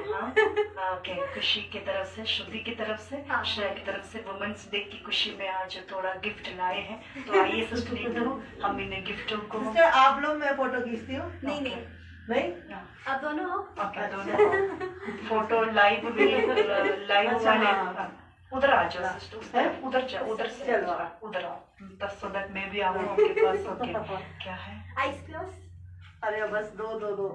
Okay, खुशी की तरफ से, श्रुति की तरफ से, श्रेया की तरफ से वुमेन्स डे की खुशी में आज थोड़ा गिफ्ट लाए हैं। तो आइए सिस्टर इधर हो, हम इन गिफ्टों को सिस्टर आप लोग, मैं फोटो खींचती हूँ। नहीं नहीं, नहीं आप दोनों हो। ओके, दोनों फोटो लाइव भी, लाइव अच्छा, वाले हाँ। उधर आ जाओ सिस्टर, उधर जाओ, उधर से चलो। उधर आओ, तब सो दैट मैं भी आऊँ आपके पास। ओके, क्या है? Eyes close. अरे बस दो।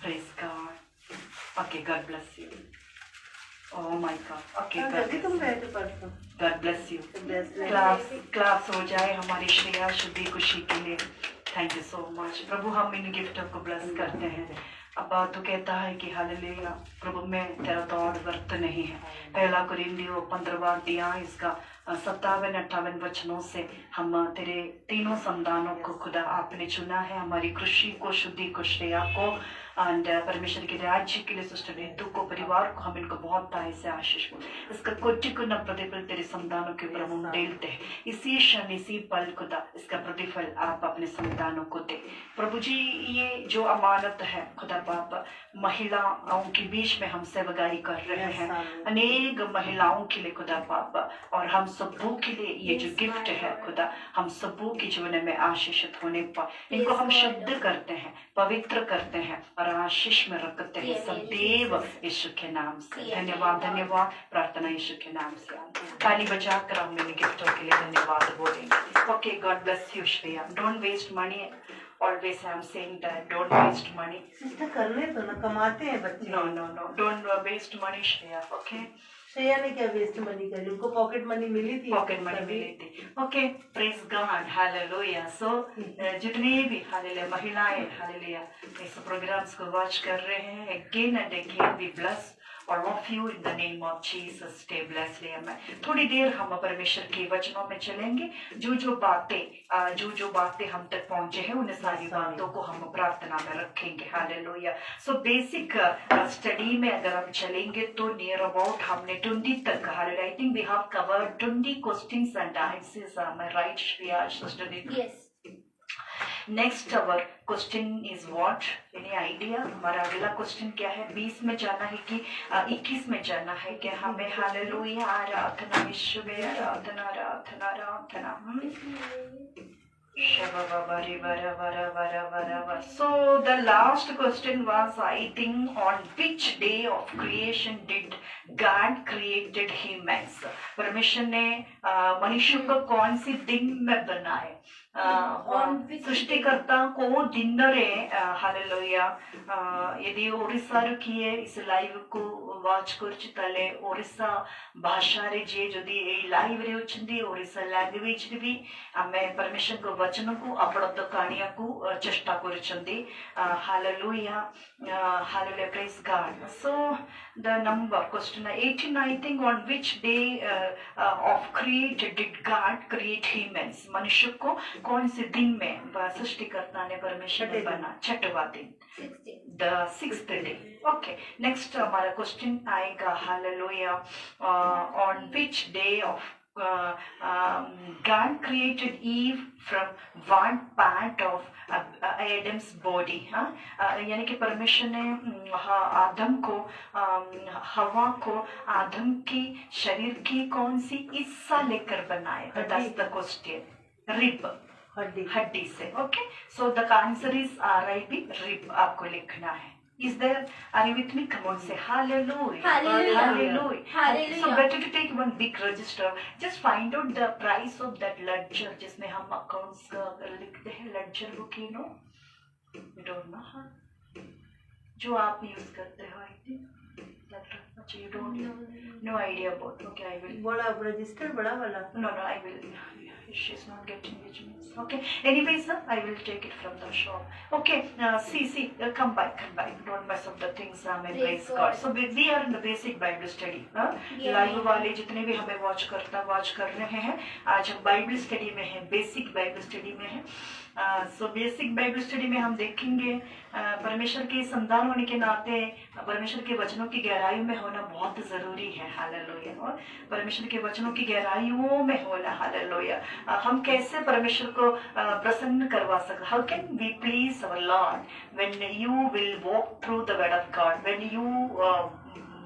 Praise God. Okay, God bless you. Oh my God. Okay, God जल्दी तुम bless you. बैठो परसों। God bless you. Bless you. Class हो जाए हमारी श्रेया शुद्धि खुशी के लिए। थैंक यू सो मच प्रभु, हम इन गिफ्टों को ब्लेस करते हैं। अब तो कहता है कि हालेलुया प्रभु, में तेरा तो और वर्त नहीं है। पहला कुरिन्थियों 15वां अध्याय इसका 57-58 वचनों से हम तेरे तीनों संतानों को खुदा आपने चुना है, हमारी कृषि को, शुद्धि को, श्रेया को, एंड परमेश्वर के राज्य के लिए, सिस्टर नीतू को, परिवार को, हम इनको बहुत ताई से आशीष इसका कोटिकुन प्रतिफल तेरे संतानों के ऊपर हम डेलते हैं। इसी क्षण, इसी पल खुदा इसका प्रतिफल आप अपने संतानों को दे प्रभु जी। ये जो अमानत है खुदा बाप, महिलाओं के बीच में हम सेवगाई कर रहे हैं, अनेक महिलाओं के लिए खुदा बाप, और हम सबों के लिए ये जो गिफ्ट है खुदा, हम सबों के जीवन में आशीषित होने पर इनको हम शुद्ध करते हैं, पवित्र करते हैं और आशीष में रखते हैं सदैव यीशु के नाम से। धन्यवाद, धन्यवाद। प्रार्थना यीशु के नाम से। ताली बजाकर हम इन गिफ्टों के लिए धन्यवाद बोलेंगे। Okay, God bless you Shreya. Don't waste money, always I'm saying that don't waste money. Sister करने तो ना, कमाते हैं बच्चे। No, don't waste money Shreya. Okay, Shreya ने क्या वेस्ट मनी करी, उनको पॉकेट मनी मिली थी। पॉकेट मनी मिली थी। Okay, praise God, hallelujah. So जितनी भी हालेलुया महिलाएं हालेलुया इस प्रोग्राम्स को वॉच कर रहे हैं, again and again we bless all of you in the name of Jesus. Stay blessed. Amen. थोड़ी देर हम परमेश्वर के वचनों में चलेंगे। जो बातें हम तक पहुंचे हैं, उन सारी बातों को हम प्रार्थना में रखेंगे। हालेलुया। सो बेसिक स्टडी में अगर हम चलेंगे तो नियर अबाउट हमने 20 तक, I think we have covered 20 questions and answers. am I right Shreya? Yes. Next our question is what, any idea? हमारा अगला क्वेश्चन क्या है? 20 में जाना है कि 21 में जाना है? क्या हमें हालेलुया आराधना, विश्व में आराधना, आराधना, आराधना। So the last question was, I think, on which day of creation did God created humans? परमेश्वर ने मनुष्य को कौन सी दिन में बनाए? सृष्टिकर्ता को दिन रे हालेलुया। यदि ओडिसा किए इस लाइव को वाच करले ओडिसा भाषा रे जे जदि ए लाइव रे उछंदी ओडिसा लैंग्वेज रे भी आमे परमेश्वर को वचन को अपड़त कानिया को चेष्टा करछंदी। Hallelujah, hallelujah, praise God. So the number question 18, I think, on which day of created did God create humans? मनुष्य को कौन से दिन में सृष्टिकर्ता ने परमेश्वर ने बना? छठवां दिन, the 6th day. Okay, next हमारा क्वेश्चन आएगा hallelujah, on which day of God created Eve from one part of Adam's body. यानी कि परमेश्वर ने आदम को हवा को आदम की शरीर की कौन सी हिस्सा लेकर बनाए? That's the question. Rib, हड्डी से. Okay, so the answer is RIB, rib आपको लिखना है. Is there? Are you with me? Come on, say hallelujah. Hallelujah. Hallelujah. Hallelujah. So better to take one big register. Just find out the price of that ledger जिसमें हम accounts का लिखते हैं. Ledger book, you know? You don't know, huh? जो आप use करते हो, I think. अच्छा, you don't. No idea about. Okay, I will. बड़ा रजिस्टर बड़ा वाला. No, I will. She's not getting which means. Okay. Anyways, sir, I will take it from the shop. Okay. See. Come back. Don't mess up the things. Amen. Praise God. So we are in the basic Bible study. Live वाले जितने भी हमें वॉच कर रहे हैं, आज हम बाइबल स्टडी में हैं, बेसिक बाइबल स्टडी में हैं. सो बेसिक बाइबल स्टडी में हम देखेंगे परमेश्वर के संतान होने के नाते परमेश्वर के वचनों की गहराई में होना बहुत जरूरी है. हालेलुया. और परमेश्वर के वचनों की गहराइयों में होना. हालेलुया. हम कैसे परमेश्वर को प्रसन्न करवा सकते? How can we please our Lord when you will walk through the word of God, when you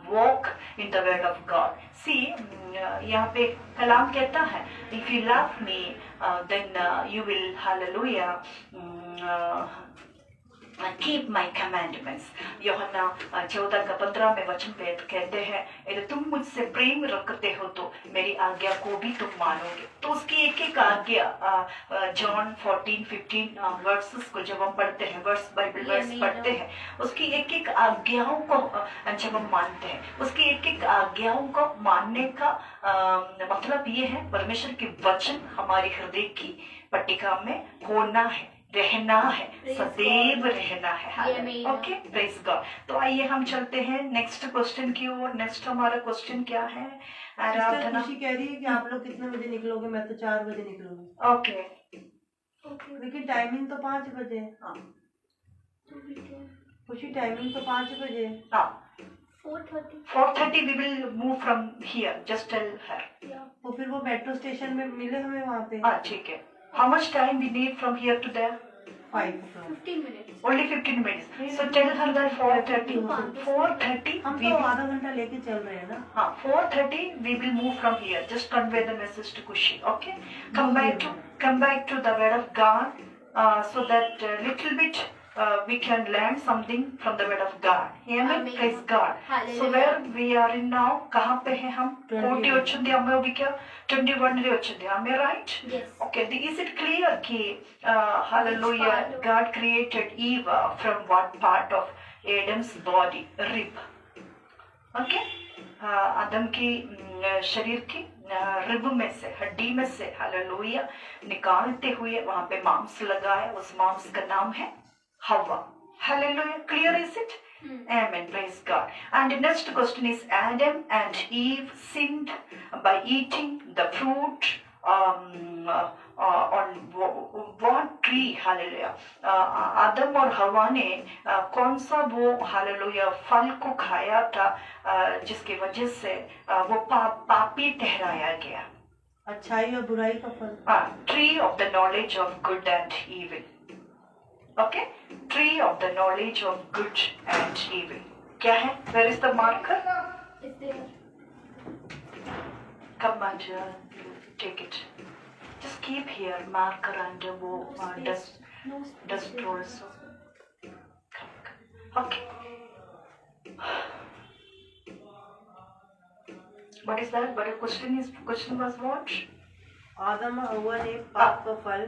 walk in the word of God. See यहाँ पे कलाम कहता है, if you love me then you will hallelujah keep my commandments. यूहन्ना 14:15 में वचन पे कहते हैं, यदि तुम मुझसे प्रेम रखते हो तो मेरी आज्ञा को भी तुम मानोगे. तो उसकी एक आज्ञा जॉन 14-15 वर्सेस को जब हम पढ़ते हैं, बाइबल वर्स पढ़ते हैं, उसकी एक आज्ञाओं को जब हम मानते हैं, उसकी एक आज्ञाओं को मानने का मतलब ये है परमेश्वर के वचन हमारे हृदय की पट्टिका में होना है, रहना है, सदैव रहना है. Okay, praise God. तो आइए हम चलते हैं नेक्स्ट क्वेश्चन की ओर. नेक्स्ट हमारा क्वेश्चन क्या है? आराधना खुशी कह रही है कि आप लोग कितने बजे निकलोगे? मैं तो 4 बजे निकलूंगी. ओके, लेकिन टाइमिंग तो 5 बजे. खुशी टाइमिंग तो 5 बजे. 4:30. we will move from here. Just tell her. तो फिर वो मेट्रो स्टेशन में मिले हमें वहाँ पे. ठीक है. How much time we need from here to there? 5 o'clock. 15 minutes. Only 15 minutes. So tell her that 4:30. 4:30 हम we तो will, आधा घंटा लेके चल रहे हैं ना. 4:30 we will move from here. Just convey the message to Kushi. Okay. Come back to the word of God, so that little bit we can learn something from the word of God. Amen. Praise God. So where we are in now? कहाँ पे हैं हम? 40 వచ్చింది అమ్మ अभी क्या 21 వచ్చింది. Am I right? Yes. Okay. Is it clear कि hallelujah God created Eve from what part of Adam's body? Rib. Okay. आदम की शरीर की रिब में से, हड्डी में से हालेलुया निकालते हुए वहां पे मांस लगाया. उस मांस का नाम है हवा. Hallelujah. Clear is it? Amen. Praise God. And the next question is, Adam and Eve sinned by eating the fruit on what tree? Hallelujah. आदम और हवा ने कौन सा वो हालेलुया फल को खाया था जिसकी वजह से वो पापी ठहराया गया? अच्छाई और बुराई का फल. Tree of the knowledge of good and evil. Okay, tree of the knowledge of good and evil. क्या है? Where is the marker? It's there. Come and take it. Just keep here marker and वो dust No space. also. Come. Okay. What is that? But the question was what? आदम और हव्वा ने पाप का फल.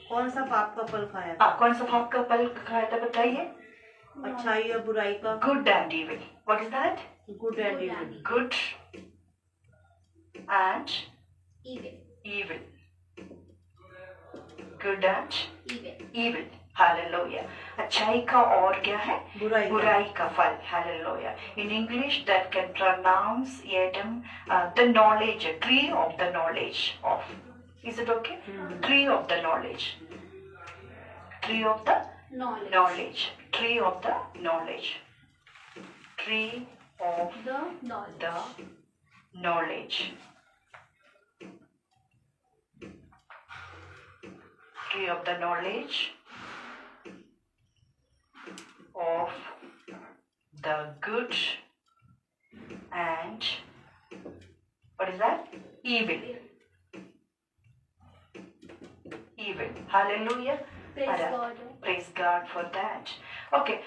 कौन सा पाप का फल खाया? कौन सा पाप का फल खाया था बताइए? अच्छाई और बुराई का. Good and evil. What is that? Good and evil. Good and Evil. evil. Good and Evil. evil. Hallelujah. अच्छाई का और क्या है? बुराई का फल. Hallelujah. In English that can pronounce Adam the knowledge, tree of the knowledge of. Is it okay? Tree of the knowledge. Tree of the knowledge. Tree of the knowledge. Tree of The knowledge. the knowledge. tree of the knowledge of the good and what is that? Evil. Evil. Hallelujah. Praise God. Praise God for that. Okay.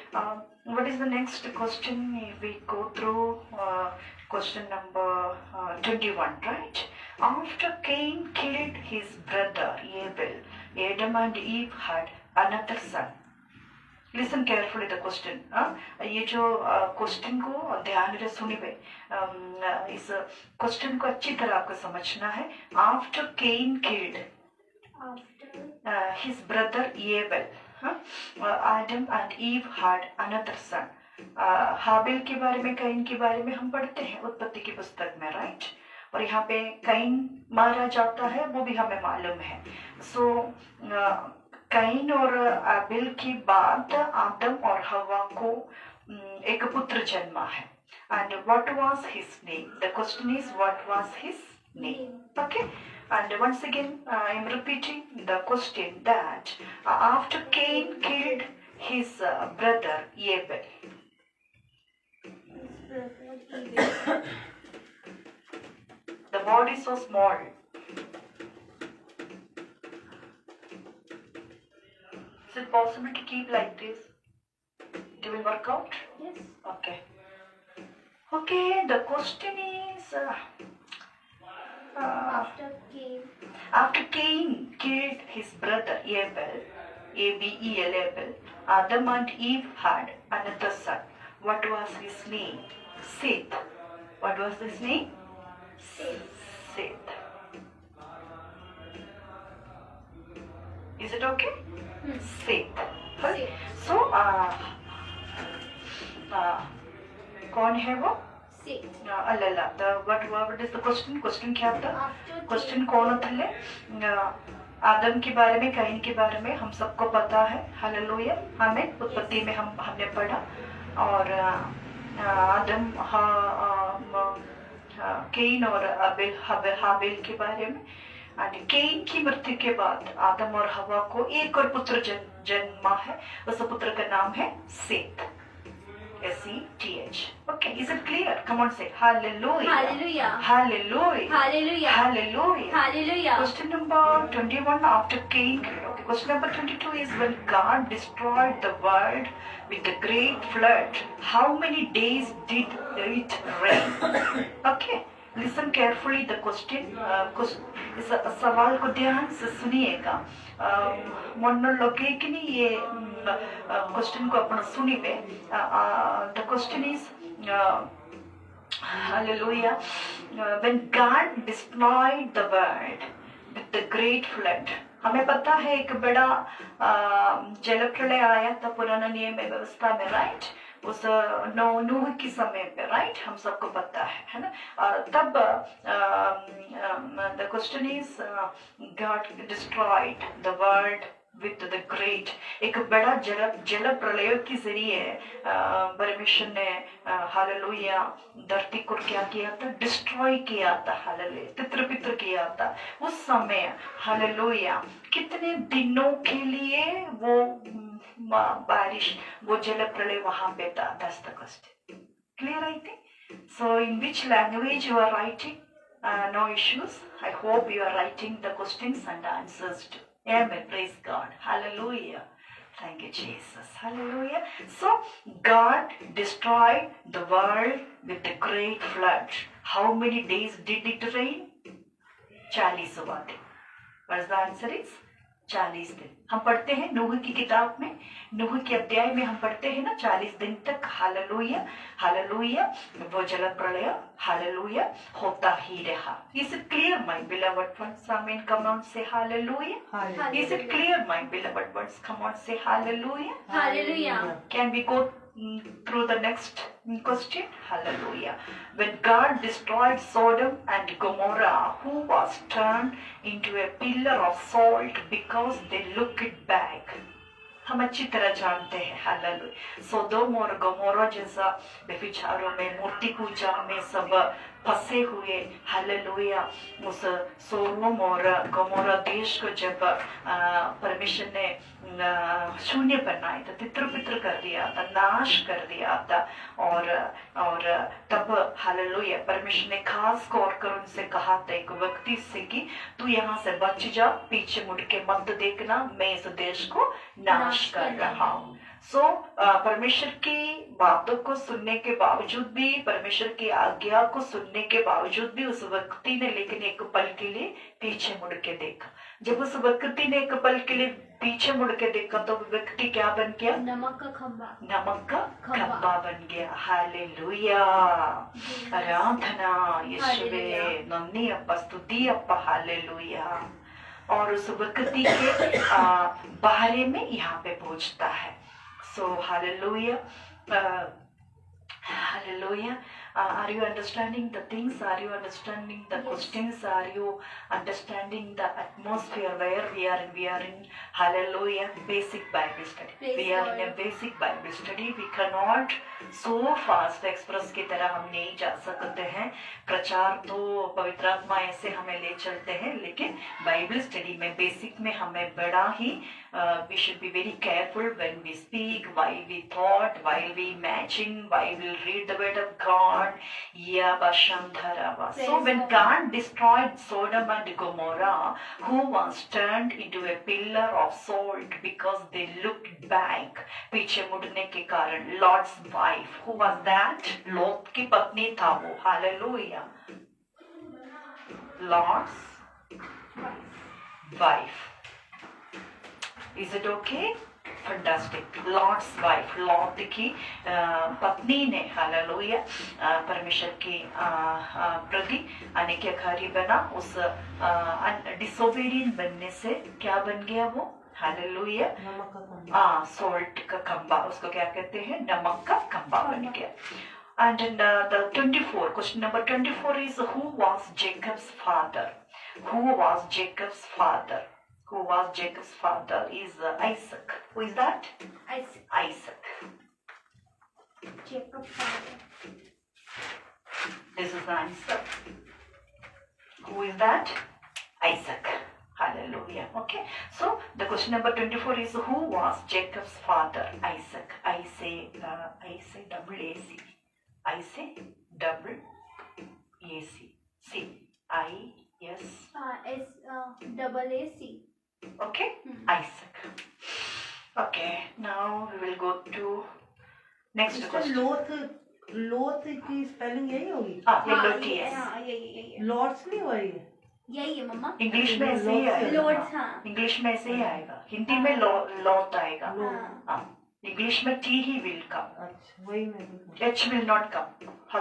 What is the next question? If we go through question number 21, right? After Cain killed his brother Abel, Adam and Eve had another son. Listen carefully the question. ये जो क्वेश्चन को ध्यान से सुनिए. इस क्वेश्चन को अच्छी तरह आपको समझना है. After Cain killed his brother Abel, Adam and Eve had another son. हाबिल के बारे में, कैन के बारे में हम पढ़ते हैं उत्पत्ति की पुस्तक में, राइट? और यहाँ पे कैन मारा जाता है, वो भी हमें मालूम है. सो कैन और आबिल के बाद आदम और हवा को एक पुत्र जन्मा है. And what was his name? The question is what was his name. Okay. And once again, I am repeating the question that after Cain killed his brother Abel, the word is so small. Is it possible to keep like this? It will work out? Yes. Okay. Okay, the question is after Cain killed his brother Abel, A-B-E-L, Abel, Adam and Eve had another son. What was his name? Seth. What was his name? Seth. Is it okay? Seth. Okay. So, कौन है वो? अल्लाह. What is the question? Question क्या था? Question कौन थे? आदम के बारे में, कैन के बारे में हम सबको पता है. हालेलुया. हमें उत्पत्ति में हमने पढ़ा. और आदम, कैन और हाबिल के बारे में. कैन की मृत्यु के बाद आदम और हवा को एक और पुत्र जन्मा है. उस पुत्र का नाम है Seth. S-E-T-H. Okay, is it clear? Come on, say hallelujah. Hallelujah. Hallelujah. Hallelujah. Hallelujah. Hallelujah. Question number 21 after Cain. Okay, question number 22 is when God destroyed the world with the great flood, how many days did it rain? Okay, listen carefully the question. इस सवाल को ध्यान से सुनिएगा. मन लगे कि नहीं ये क्वेश्चन को अपन सुनिए. The question is hallelujah, when God destroyed the world with the great flood. हमें पता है एक बड़ा जल प्रलय आया था पुराना नियम व्यवस्था में, राइट? उस नूह की समय पे, राइट? हम सबको पता है ना? तब the question is God destroyed the world with the great, एक बड़ा जल प्रलय के जरिए परमेश्वर ने हालेलुया धरती को क्या किया था? डिस्ट्रॉय किया था. हालेलुया. तितर-बितर किया था. उस समय हालेलुया कितने दिनों के लिए वो बारिश, वो जल प्रलय वहां पे था? That's the question. Clear, I think? So in which language you are writing? No issues. I hope you are writing the questions and answers too. Amen. Praise God. Hallelujah. Thank you, Jesus. Hallelujah. So God destroyed the world with a great flood. How many days did it rain? 40 दिन. What is the answer is? 40 दिन. हम पढ़ते हैं नूह की किताब में, नूह के अध्याय में हम पढ़ते हैं ना 40 दिन तक हालेलुया हालेलुया वो जल प्रलय हालेलुया होता ही रहा. Is it clear, my beloved ones? Amen. Come on, say hallelujah. Hallelujah. Is it clear, my beloved ones? Come on, say hallelujah. Hallelujah. Can we go through the next question? Hallelujah. When God destroyed Sodom and Gomorrah, who was turned into a pillar of salt because they looked back? हम अच्छी तरह जानते हैं हालेलुया. सोदोम और गमोरा जैसा व्यभिचारों में, मूर्ति पूजा में सब फंसे हुए हालेलुया उस सोडोम और गमोरा देश को जब परमेश्वर ने शून्य बनाया था, तितर बितर कर दिया था, नाश कर दिया था, और तब हालेलुया परमेश्वर ने खास तौर कर उनसे कहा था एक व्यक्ति से कि तू यहाँ से बच जा, पीछे मुड़ के मत देखना, मैं इस देश को नाश कर रहा हूँ। परमेश्वर की बातों को सुनने के बावजूद भी, परमेश्वर की आज्ञा को सुनने के बावजूद भी उस व्यक्ति ने लेकिन एक पल के लिए पीछे मुड़ के देखा। जब उस व्यक्ति ने एक पल के लिए पीछे मुड़ के देखा तो व्यक्ति क्या बन गया? नमक का खंबा। नमक का खंबा बन गया। हालेलुया, आराधना यीशुवे, नन्ही अप्पा, स्तुति अप्पा, हालेलुया। और उस व्यक्ति के बारे में यहाँ पे पूछता है। So hallelujah, hallelujah. Are you understanding the things? Are you understanding the questions? Are you understanding the atmosphere where we are in? We are in hallelujah basic Bible study. We are in a basic Bible study. We cannot so fast express की तरह हम नहीं जा सकते हैं। प्रचार तो पवित्र आत्मा ऐसे हमें ले चलते हैं, लेकिन बाइबल स्टडी में बेसिक में हमें बड़ा ही we should be very careful when we speak, while we thought, while we imagine, while we read the word of God. So when God destroyed Sodom and Gomorrah, who was turned into a pillar of salt because they looked back, पीछे मुड़ने के कारण, Lord's wife, who was that? लोत की पत्नी था वो। Hallelujah. Lord's wife. Is it okay? Fantastic. Lord's wife, lot की पत्नी ने हालेलुया परमेश्वर की प्रति अनिक्यकारी बना। उस डिसोबीडियंट बनने से क्या बन गया वो? हालेलुया, सोल्ट का खंबा, उसको क्या कहते हैं? नमक का खंबा बन गया। And in the 24, question number 24 is who was Jacob's father? Who was Jacob's father? Who was Jacob's father is Isaac. Who is that? Isaac. Jacob's father. This is the answer. Who is that? Isaac. Hallelujah. Okay. So the question number 24 is who was Jacob's father? Isaac. I say double AC. I say double AC. C. I S. Double AC. Okay, Isaac. Okay, now we will go to next question. लोथ की स्पेलिंग यही होगी? LOTS. लॉर्ड्स नहीं हो रही है? यही है मम्मा। इंग्लिश में ऐसे ही आएगा। लॉर्ड्स, हाँ। इंग्लिश में ऐसे ही आएगा। हिंदी में लॉट आएगा। हाँ, इंग्लिश में T ही will come. अच्छा, वही मैं H will not come.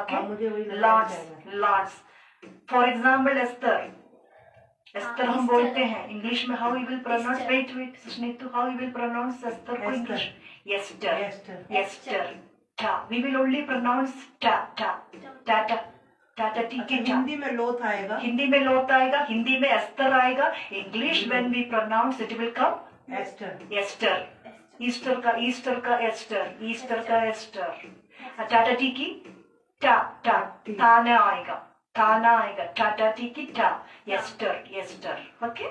Okay, मुझे वही लॉर्ड्स. For example, एस्तर हम बोलते हैं इंग्लिश में। How you will pronounce? Wait सुष्नीतु, how you will pronounce Esther को इंग्लिश? एस्टर. टा, वी विल ओनली प्रोनाउंस टाटा टी के। हिंदी में लोथ आएगा। हिंदी में लोथ आएगा, हिंदी में एस्तर आएगा। English when we pronounce it will come Esther. Easter का एस्टर. टाटा टी की ताना आएगा, टाटा टी की टा. Esther. Okay.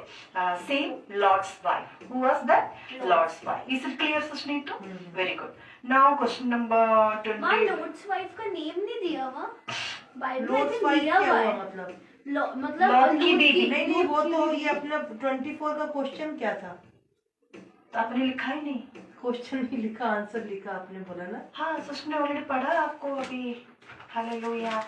Same Lord's wife. Who was that? Lord's wife. Is it clear, Sushneetu? Very good. Now question number 20. माँ लॉर्ड्स वाइफ का नेम नहीं दिया हुआ बाइबल में? लॉर्ड्स वाइफ क्या हुआ मतलब? लॉर्ड की बीवी। नहीं, वो तो ये अपना 24 का क्वेश्चन क्या था? तो आपने लिखा ही नहीं। क्वेश्चन नहीं लिखा, आंसर लिखा आपने बोला ना। हाँ, सुषने ऑलरेडी पढ़ा आपको अभी। Hallelujah.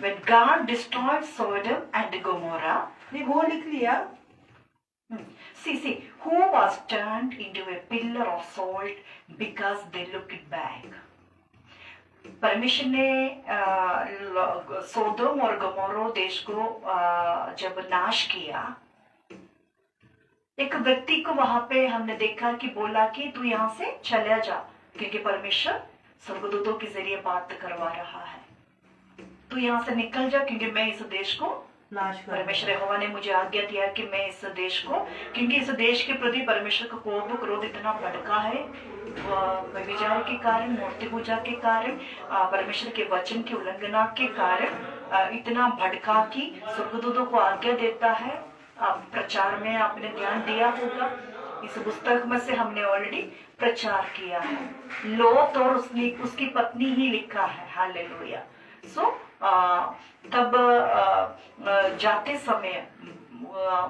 When God destroyed Sodom and Gomorrah, नहीं वो लिख लिया। See, who was turned into a pillar of salt because they looked back? परमेश्वर ने सोदोम और गमोरा देश को जब नाश किया, एक व्यक्ति को वहां पे हमने देखा कि बोला कि तू यहाँ से चला जा, क्योंकि परमेश्वर स्वर्गदूतों के जरिए बात करवा रहा है। तू यहाँ से निकल जा क्योंकि मैं इस देश को नाश कर। परमेश्वर यहोवा ने मुझे आज्ञा दिया कि मैं इस देश को, क्योंकि इस देश के प्रति परमेश्वर का कोप क्रोध इतना भड़का है व्यभिचार के कारण, मूर्ति पूजा के कारण, परमेश्वर के वचन की उल्लंघना के कारण इतना भड़का कि स्वर्गदूतों को आज्ञा देता है। प्रचार में आपने ध्यान दिया होगा, इस पुस्तक में से हमने ऑलरेडी प्रचार किया है। लोत और उसकी पत्नी ही लिखा है, हालेलुया। सो तब जाते समय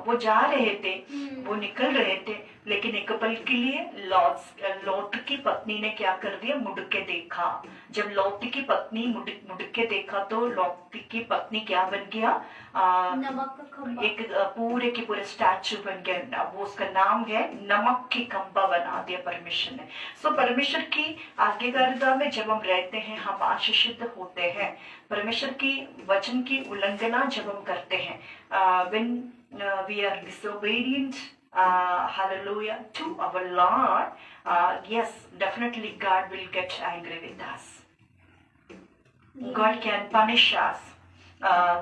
वो जा रहे थे, वो निकल रहे थे, लेकिन एक पल के लिए लौट की पत्नी ने क्या कर दिया, मुड़ के देखा। जब लौट की पत्नी मुड़ के देखा तो लौट की पत्नी क्या बन गया, नमक का खंबा, एक पूरे के पूरे स्टैचू बन गया। वो उसका नाम है नमक की खंबा बना दिया परमेश्वर ने। सो परमेश्वर की आज्ञाकारिता में जब हम रहते हैं हम आशीषित होते हैं। परमेश्वर की वचन की उल्लंघना जब हम करते हैं, when we are disobedient, hallelujah, to our Lord, yes, definitely God will get angry with us. God can punish us.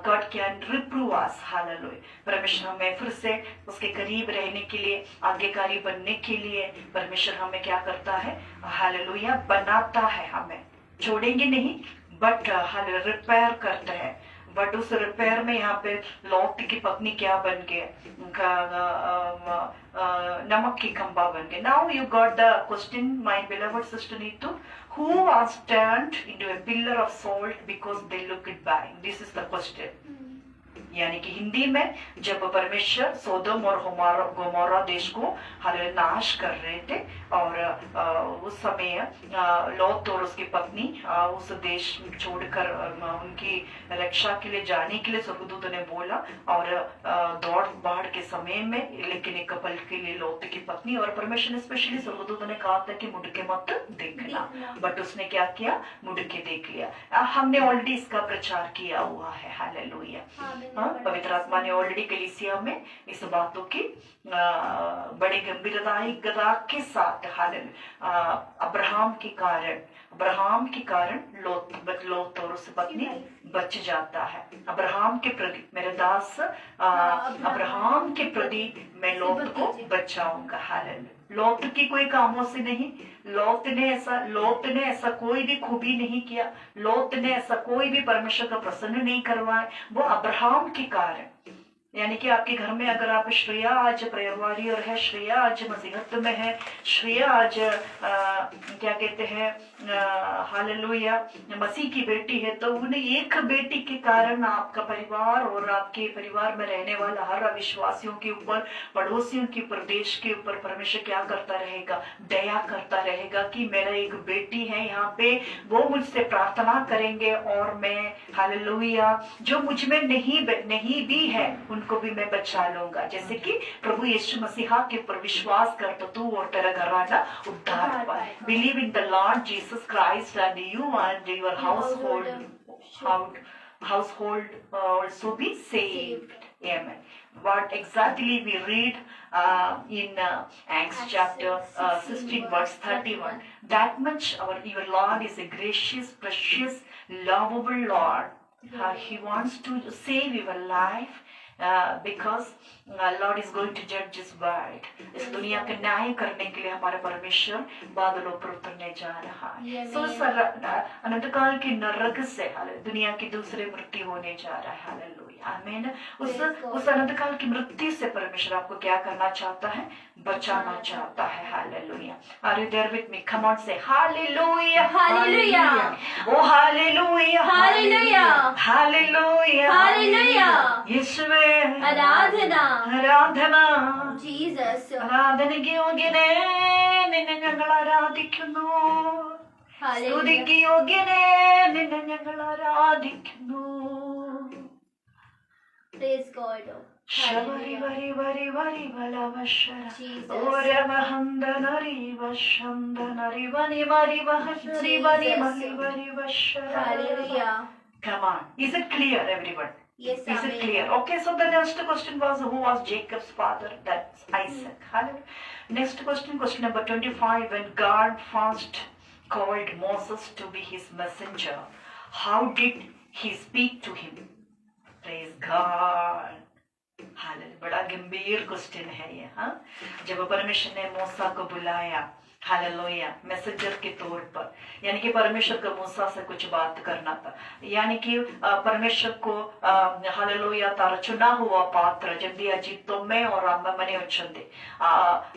God can reprove us, hallelujah. परमेश्वर हमें फिर से उसके करीब रहने के लिए, आज्ञाकारी बनने के लिए परमेश्वर हमें क्या करता है, हालेलुया, बनाता है। हमें छोड़ेंगे नहीं, बट रिपेयर करते हैं। बट उस रिपेयर में यहाँ पे लौट की पत्नी क्या बन गया, नमक की खंबा बन गया। Now you got the question, my beloved sister Neetu, who was turned into a pillar of salt because they looked by? This is the question. यानी कि हिंदी में जब परमेश्वर सोदोम और गोमोरा देश को नाश कर रहे थे और उस समय लौत और उसकी पत्नी उस देश छोड़कर उनकी रक्षा के लिए जाने के लिए स्वर्गदूत ने बोला और दौड़ बाढ़ के समय में, लेकिन एक पल के लिए लौत की पत्नी और परमेश्वर ने स्पेशली स्वर्गदूत ने कहा था कि मुड़ के मत देखना, बट उसने क्या किया, मुड़ के देख लिया। हमने ऑलरेडी इसका प्रचार किया हुआ है, हालेलुया। पवित्र आत्मा ने ऑलरेडी कलीसिया में इस बातों की बड़ी गंभीरता के साथ अब्राहम के कारण लोत और उस पत्नी बच जाता है। अब्राहम के प्रति मेरे दास, अब्राहम के प्रति मैं लोत को बचाऊंगा, हालेलुया। लोत की कोई कामों से नहीं, लोत ने ऐसा कोई भी खूबी नहीं किया, लोत ने ऐसा कोई भी परमेश्वर का प्रसन्न नहीं करवाया, वो अब्राहम के कारण। यानी कि आपके घर में अगर आप श्रेया आज प्रेयर वॉरियर है, श्रेया आज मसीहत में है, श्रेया आज क्या कहते हैं, हालेलुया, मसीह की बेटी है, तो उन्हें एक बेटी के कारण आपका परिवार और आपके परिवार में रहने वाला हर अविश्वासियों के ऊपर, पड़ोसियों के ऊपर, देश के ऊपर परमेश्वर क्या करता रहेगा, दया करता रहेगा कि मेरा एक बेटी है यहाँ पे, वो मुझसे प्रार्थना करेंगे और मैं, हालेलुया, जो मुझ में नहीं भी है उनको भी मैं बचा लूंगा। जैसे कि प्रभु यीशु मसीहा के ऊपर विश्वास कर तो तू और तेरा घराना उद्धार पाए। Believe in the Lord Jesus Christ and you and your household also be saved. Amen. What exactly we read in Acts chapter 16 verse 31. That much your Lord is a gracious, precious, lovable Lord. He wants to save your life. Because Lord is going to judge His world. इस दुनिया का न्याय करने के लिए हमारा परमेश्वर बादलों पर उतरने जा रहा है। सो अनंत काल के नरक से दुनिया की दूसरी मृत्यु होने जा रहा है, हालेलुया, आमीन। उस अनंत काल की मृत्यु से परमेश्वर आपको क्या करना चाहता है, बचाना चाहता है, hallelujah. Are you there with me? Come on, say hallelujah, Hallelujah. Oh hallelujah, Hallelujah. hallelujah, Hallelujah. യേശുവേ ആരാധന. ആരാധന, ജീസസ്. ആരാധനയ്ക്ക് യോഗ്യനേ, നിന്നെ ഞങ്ങൾ ആരാധിക്കുന്നു. സ്തുതിക്ക് യോഗ്യനേ, നിന്നെ ഞങ്ങൾ ആരാധിക്കുന്നു. Praise God. ശബരി വരി വരി വരി വലവശര Jesus. ഓരവഹന്ദനരി വശന്ദനരി വനി വരി വഹരി വനി മഹി വരി വശര. Hallelujah. Come on. Is it clear, everyone? Yes, Is it amen. clear? Okay, so the next question was, who was Jacob's father? That's Isaac. Hallelujah. Next question number 25. When God first called Moses to be his messenger, how did he speak to him? Praise God. Hallelujah, बड़ा गंभीर क्वेश्चन है ये। हाँ, जब परमेश्वर ने मूसा को बुलाया हालेलुया, मैसेंजर के तौर पर, यानी कि परमेश्वर को मूसा से कुछ बात करना था, यानी कि परमेश्वर को हालेलुया तारा चुना हुआ पात्र जल्दी अजीत तो मैं और अम्मा मने अच्छे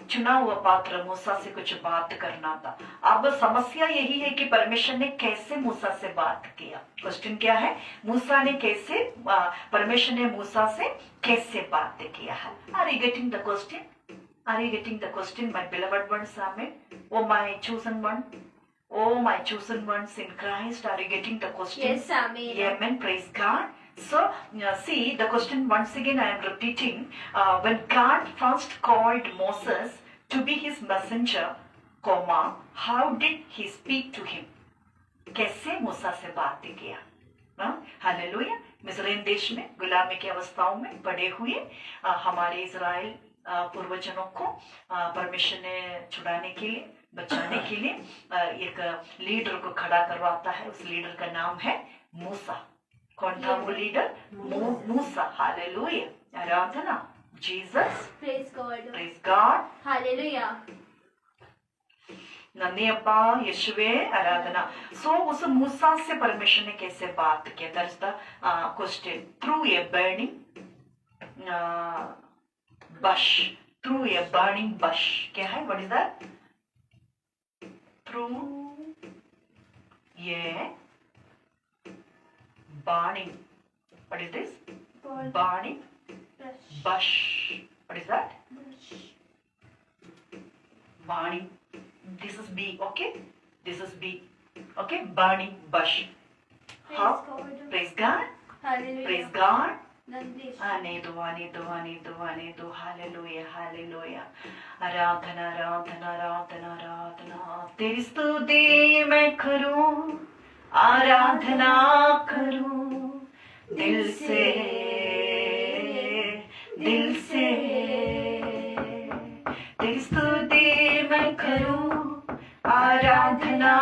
चुना हुआ पात्र मूसा से कुछ बात करना था। अब समस्या यही है कि परमेश्वर ने कैसे मूसा से बात किया। क्वेश्चन क्या है, मूसा ने कैसे परमेश्वर ने मूसा से कैसे बात किया है। Are you getting the question? Are you getting the question, my beloved ones? Amen. Oh, my chosen one. Oh, my chosen ones in Christ. Are you getting the question? Yes, amen. Yeah, amen. Praise God. So, see, the question once again I am repeating. When God first called Moses to be his messenger, comma, how did he speak to him? कैसे मूसा से बात किया? हालेलुया। मिस्र देश में गुलामी की अवस्थाओं में पड़े हुए हमारे इजराइल पूर्वजनों को परमेश्वर ने छुड़ाने के लिए, बचाने के लिए एक लीडर को खड़ा करवाता है। उस लीडर का नाम है मूसा। कौन था वो लीडर? मूसा। हालेलुया, आराधना, Jesus, praise God, praise God, hallelujah, नंदी अप्पा, यीशुवे, आराधना। सो उस मूसा से परमेश्वर ने कैसे बात किया? That is the question. Through a burning bush, through a burning bush. क्या है? What is that? Through a burning. What is this? Burning bush. What is that? Burning. This is B. Okay. This is B. Okay. Burning bush. How? Praise God. Hallelujah, Praise God. Nandesh, आने दो, आने दो, आने दो, आने दो। हालेलुया, हालेलुया, आराधना, आराधना, आराधना, आराधना। तेरी स्तुति मैं करूं, आराधना करूं दिल से, दिल से। तेरी स्तुति मैं करूं, आराधना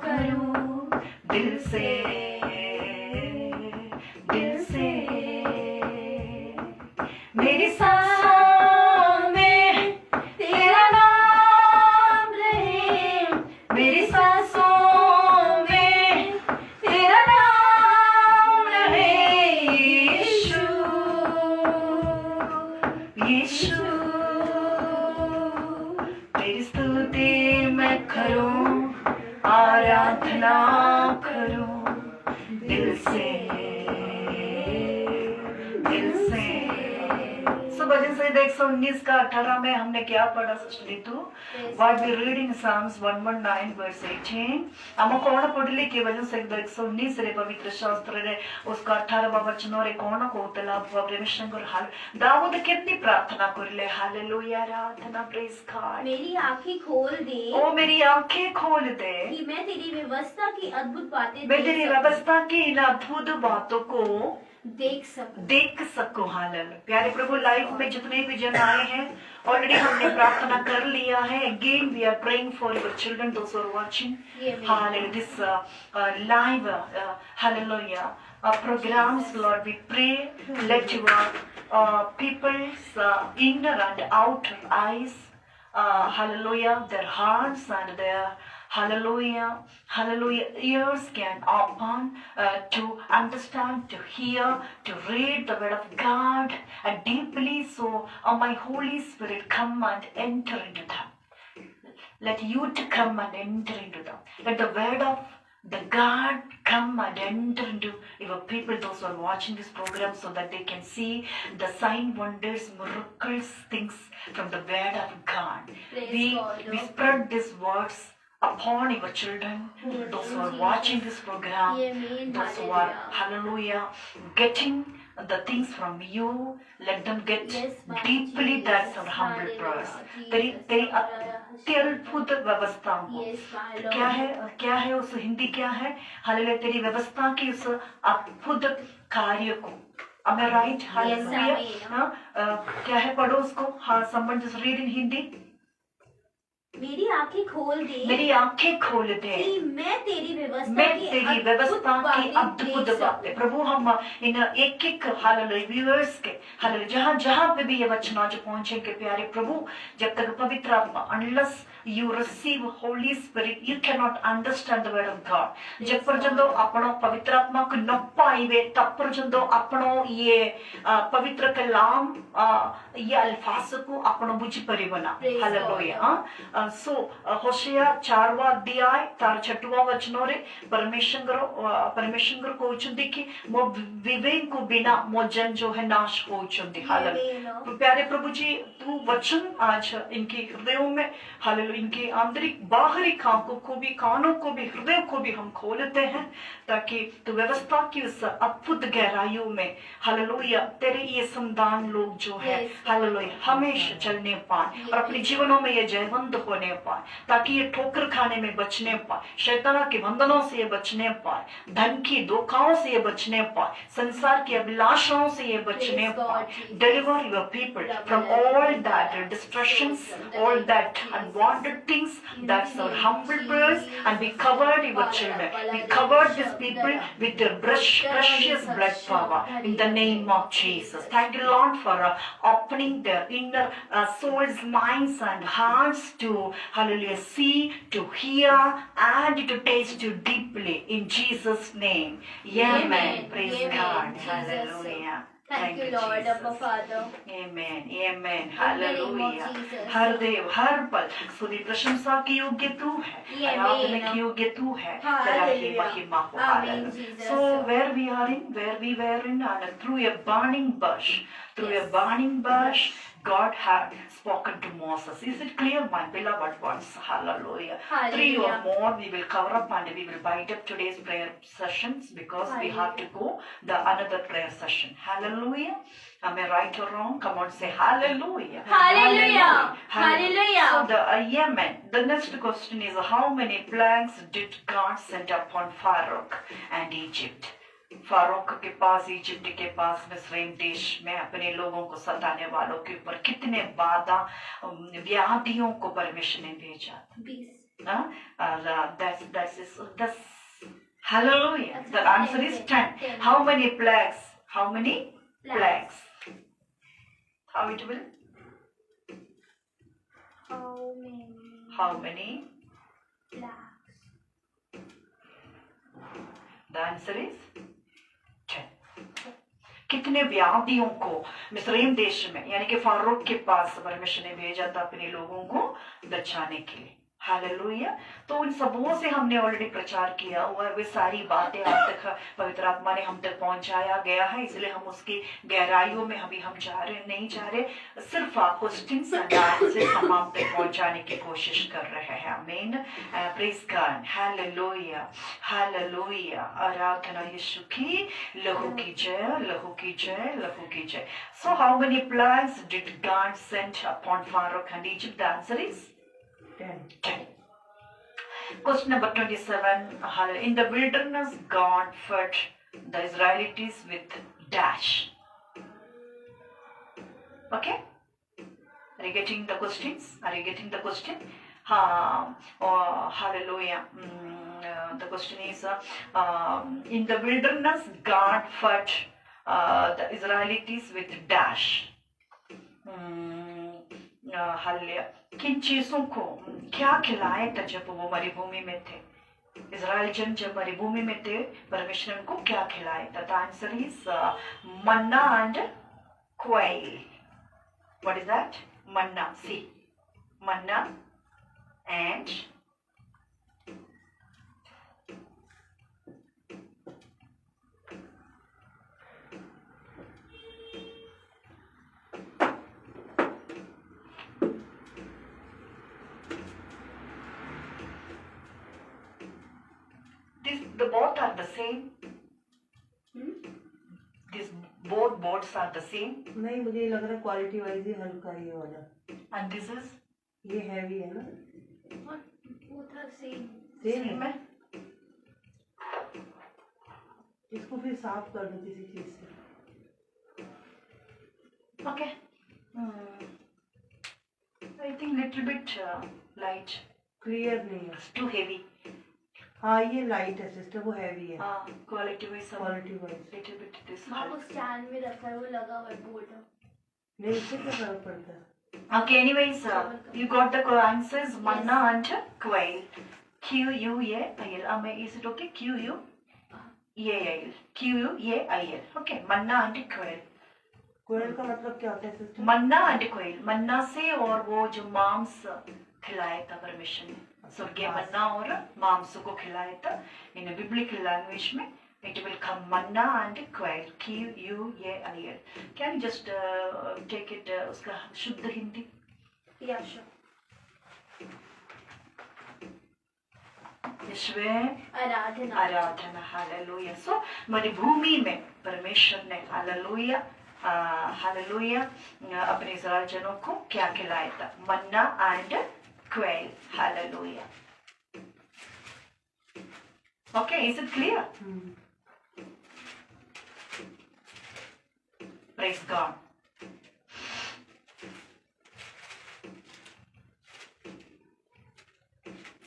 करूं दिल से, दिल से। मेरी सांसों में तेरा नाम रहे, मेरी सांसों में तेरा नाम रहे। यीशु, यीशु, तेरी स्तुति मैं करूं, आराधना करूं दिल से, दिल से। भजन संहिता 119 का 18 में हमने क्या पढ़ा sister Neetu? What we read in Psalms 119 verse 18। हम कौन पढ़ले के भजन संहिता 119 रे पवित्र शास्त्र रे उसका 18वां वचन रे कौन को तला परमेश्वर को हाल दाऊद कितनी प्रार्थना करले। हालेलुया, आराधना, प्रेज गॉड। मेरी आंखें खोल दे, ओ मेरी आंखें खोल दे कि मैं तेरी व्यवस्था की अद्भुत बातें मैं तेरी व्यवस्था की इन अद्भुत बातों को देख सको। हालेलुया। प्यारे प्रभु, लाइफ में जितने भी जन आए हैं ऑलरेडी हमने प्रार्थना कर लिया है। Again we are praying for your children, those who are watching hallelujah this live hallelujah programs. Lord, we pray, let your people's inner and outer eyes, hallelujah, their hearts and their hallelujah ears can open to understand, to hear, to read the word of God and deeply. So my Holy Spirit, come and enter into them. Let you to come and enter into them. Let the word of the God come and enter into your people, those who are watching this program, so that they can see the sign, wonders, miracles, things from the word of God. We spread these words upon your children, those who are watching this program, those who are, hallelujah, getting the things from you. Let them get deeply. That's our humble prayers. तेरी अत्यल्पुत व्यवस्था को क्या है उस हिंदी क्या है? हालेलुया, तेरी व्यवस्था की उस अद्भुत कार्य को। Am I right? हालेलुया। क्या है? पढ़ो उसको। हाँ, someone just read in Hindi. मेरी आंखें खोल दे, मेरी आंखें खोल दे कि मैं तेरी व्यवस्था की अद्भुत बातें। प्रभु, हम इन एक एक हालेलुया व्यूअर्स के हालेलुया जहाँ पे भी ये वचन आज पहुंचेंगे प्यारे प्रभु, जब तक पवित्र आत्मा unless you receive Holy Spirit, you cannot understand the word of God. जब पर्यंत आपनो पवित्र आत्मा को न पाइबे तब पर्यंत आपनो ये पवित्र कलाम ये अल्फाज को आपनो बुझी परिबना. हालेलुया. सो होशिया 4वां अध्याय तार 6वां वचन रे परमेश्वर को चुंदी कि मो विवेक को बिना मो जन जो है नाश हो चुंदी. हालेलुया. प्यारे प्रभु जी, तू वचन आज इनके हृदयों में, हालेलुया, इनके आंतरिक बाहरी कानों को भी हृदय को भी हम खोलते हैं ताकि तू व्यवस्था की उस अद्भुत गहराइयों में, हालेलुया, तेरे ये संतान लोग जो है, हालेलुया, हमेशा चलने पाए और अपने जीवनों में ये जयवंत होने पाए, ताकि ये ठोकर खाने में बचने पाए, शैतान के बंधनों से ये बचने पाए, धन की धोखाओं से ये बचने पाए, संसार की अभिलाषाओं से ये बचने पाए. Deliver your people from all that distractions, all that unwanted things. That's our humble prayers, and we covered your children. We covered these people with your precious blood power in the name of Jesus. Thank you, Lord, for opening their inner souls, minds, and hearts to, hallelujah, see, to hear, and to taste you deeply in Jesus' name. Amen. Praise God. Hallelujah. Thank you, Lord, Jesus. Abba Father. Amen. Amen. name of Hallelujah. Jesus. हर देव हर पल स्तुति प्रशंसा की योग्य तू है, Amen. आराधना की योग्य तू है, तेरा ही Hallelujah. महिमा हो. Amen, Hallelujah. Jesus. So where we were in, and through a burning bush, God had spoken to Moses. Is it clear, my beloved ones? Hallelujah. Hallelujah. 3 or more we will cover up, and we will bind up today's prayer sessions because we have to go the another prayer session. Hallelujah. Am I right or wrong? Come on, say hallelujah. Hallelujah. Hallelujah. So the next question is, how many plagues did God send upon Pharaoh and Egypt? Farooq के पास, इजिप्ट के पास, मिस्रैम देश में अपने लोगों को सताने वालों के ऊपर कितने बाधा व्याधियों को परमेश्वर ने भेजा? 20. That's hallelujah. The answer is 10. How many plagues? How many plagues? How it will? How many plagues? The answer is 10. कितने व्याधियों को मिस्रैम देश में, यानी कि फारूक के पास परमेश्वर ने भेजा था अपने लोगों को बचाने के लिए. हालेलुया. तो उन सबों से हमने ऑलरेडी प्रचार किया हुआ है, वे सारी बातें आप तक पवित्र आत्मा ने हम तक पहुंचाया गया है, इसलिए हम उसकी गहराइयों में अभी हम नहीं जा रहे, सिर्फ आपको क्वेश्चंस एंड आंसर्स हम आप तक पहुंचाने की कोशिश कर रहे हैं. आमीन. Praise God. हालेलुया. हालेलुया. आराधना यीशु की. लहू की जय, लहू की जय, लहू की जय. So how many plagues did God send upon Pharaoh and Egypt? The answer is 10. Question number 27. In the wilderness, God fed the Israelites with dash. Okay? Are you getting the questions? Are you getting the question? Hallelujah. The question is, in the wilderness, God fed the Israelites with dash. Hallelujah. किन चीजों को क्या खिलाए था जब वो मरुभूमि में थे? इजराइल जन जब मरुभूमि में थे, परमेश्वर उनको क्या खिलाए था? The answer is manna and quail. What is that? Manna. See, manna and the both are the same. These both boats are the same. नहीं, मुझे लग रहा है क्वालिटी वाइज ही हल्का ये वाला. And this is ये हैवी है ना? Both are same. सेम है. इसको फिर साफ कर दो किसी चीज से. okay. I think little bit light. Clear नहीं है. It's too heavy. हाँ, ये लाइट है सिस्टर, वो हैवी है. Quality wise, quality wise. little bit this. आप उस स्टैंड में रखा है, वो लगा हुआ है बोर्ड. नहीं, इससे क्या फर्क पड़ता है? Okay, anyways, you got the answers, manna and quail. Q-U-A-I-L. Is it okay? Q-U-A-I-L. Q-U-A-I-L. Okay, manna and quail. कोयल का मतलब क्या होता है सिस्टर? मन्ना एंड क्वेल, मन्ना से और वो जो मांस खिलाया था परमेश्वर ने, स्वर्गीय मन्ना और मांस को खिलाया था। इन बिब्लिकल लैंग्वेज में it will come manna and quail. Q-U-A-I-L. Can you just take it उसका शुद्ध हिंदी? Yeah, sure. यीशुवे आराधना। आराधना, हालेलुया। सो हमारी भूमि में परमेश्वर ने हालेलुया हालेलुया अपने इस्राएल जनों को क्या खिलाया था? Manna and quail, hallelujah. Okay, is it clear? Praise God.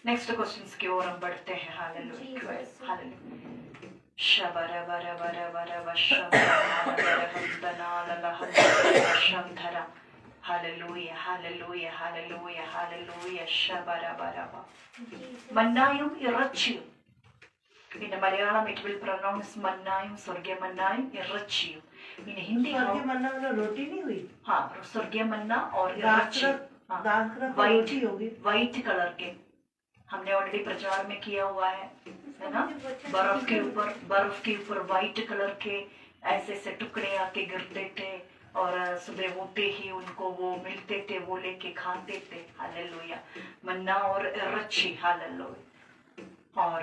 Next questions की ओर हम बढ़ते हैं। Hallelujah, hallelujah. शबरा बरा बरा बरा वशंधरा, हालेलुया हालेलुया हालेलुया हालेलुया। शबरा बरा മന്നായും ഇറച്ചിയും. In Malayalam it will pronounce मन्नाയും, स्वर्गीय मन्नाയും, इറച്ചിയും. In Hindi स्वर्गीय मन्ना मतलब रोटी नहीं हुई? हाँ, स्वर्गीय मन्ना और इറച്ചി, व्हाइट कलर के हमने ऑलरेडी प्रचार में किया हुआ है ना। बर्फ के ऊपर व्हाइट कलर के ऐसे ऐसे टुकड़े आके गिरते थे और सुबह होते ही उनको वो मिलते थे, वो लेके खाते थे। हालेलुया, मन्ना और इറച്ചി, हालेलुया। और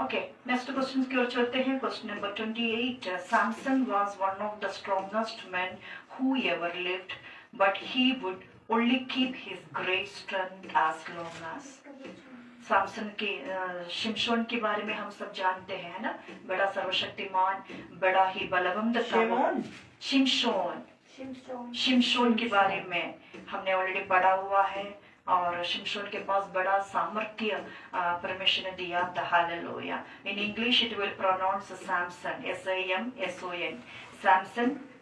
ओके, नेक्स्ट क्वेश्चन की ओर चलते हैं। Question number 28। Samson was one of the strongest man who ever lived, but he would only keep his great strength as long as. सामसन के शिमशोन के बारे में हम सब जानते हैं, है ना। बड़ा सर्वशक्तिमान, बड़ा ही बलवंत था वो शिमशोन के बारे में हमने ऑलरेडी पढ़ा हुआ है। और शिमशोन के पास बड़ा सामर्थ्य परमेश्वर ने दिया था। Hallelujah. In English it will pronounce Samson, S-A-M-S-O-N।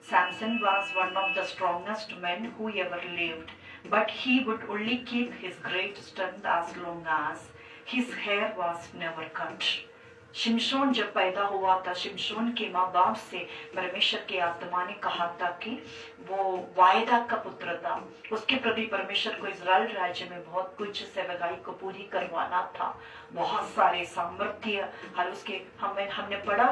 Samson was one of the strongest men who ever lived, but he would only keep his great strength as long as his hair was never cut. शिमशोन जब पैदा हुआ था, शिमशोन के माँ बाप से परमेश्वर के आत्मा ने कहा था कि वो वायदा का पुत्र था। उसके प्रति परमेश्वर को इजराइल राज्य में बहुत कुछ सेवकाई को पूरी करवाना था, बहुत सारे सामर्थ्य। हर उसके हमने पढ़ा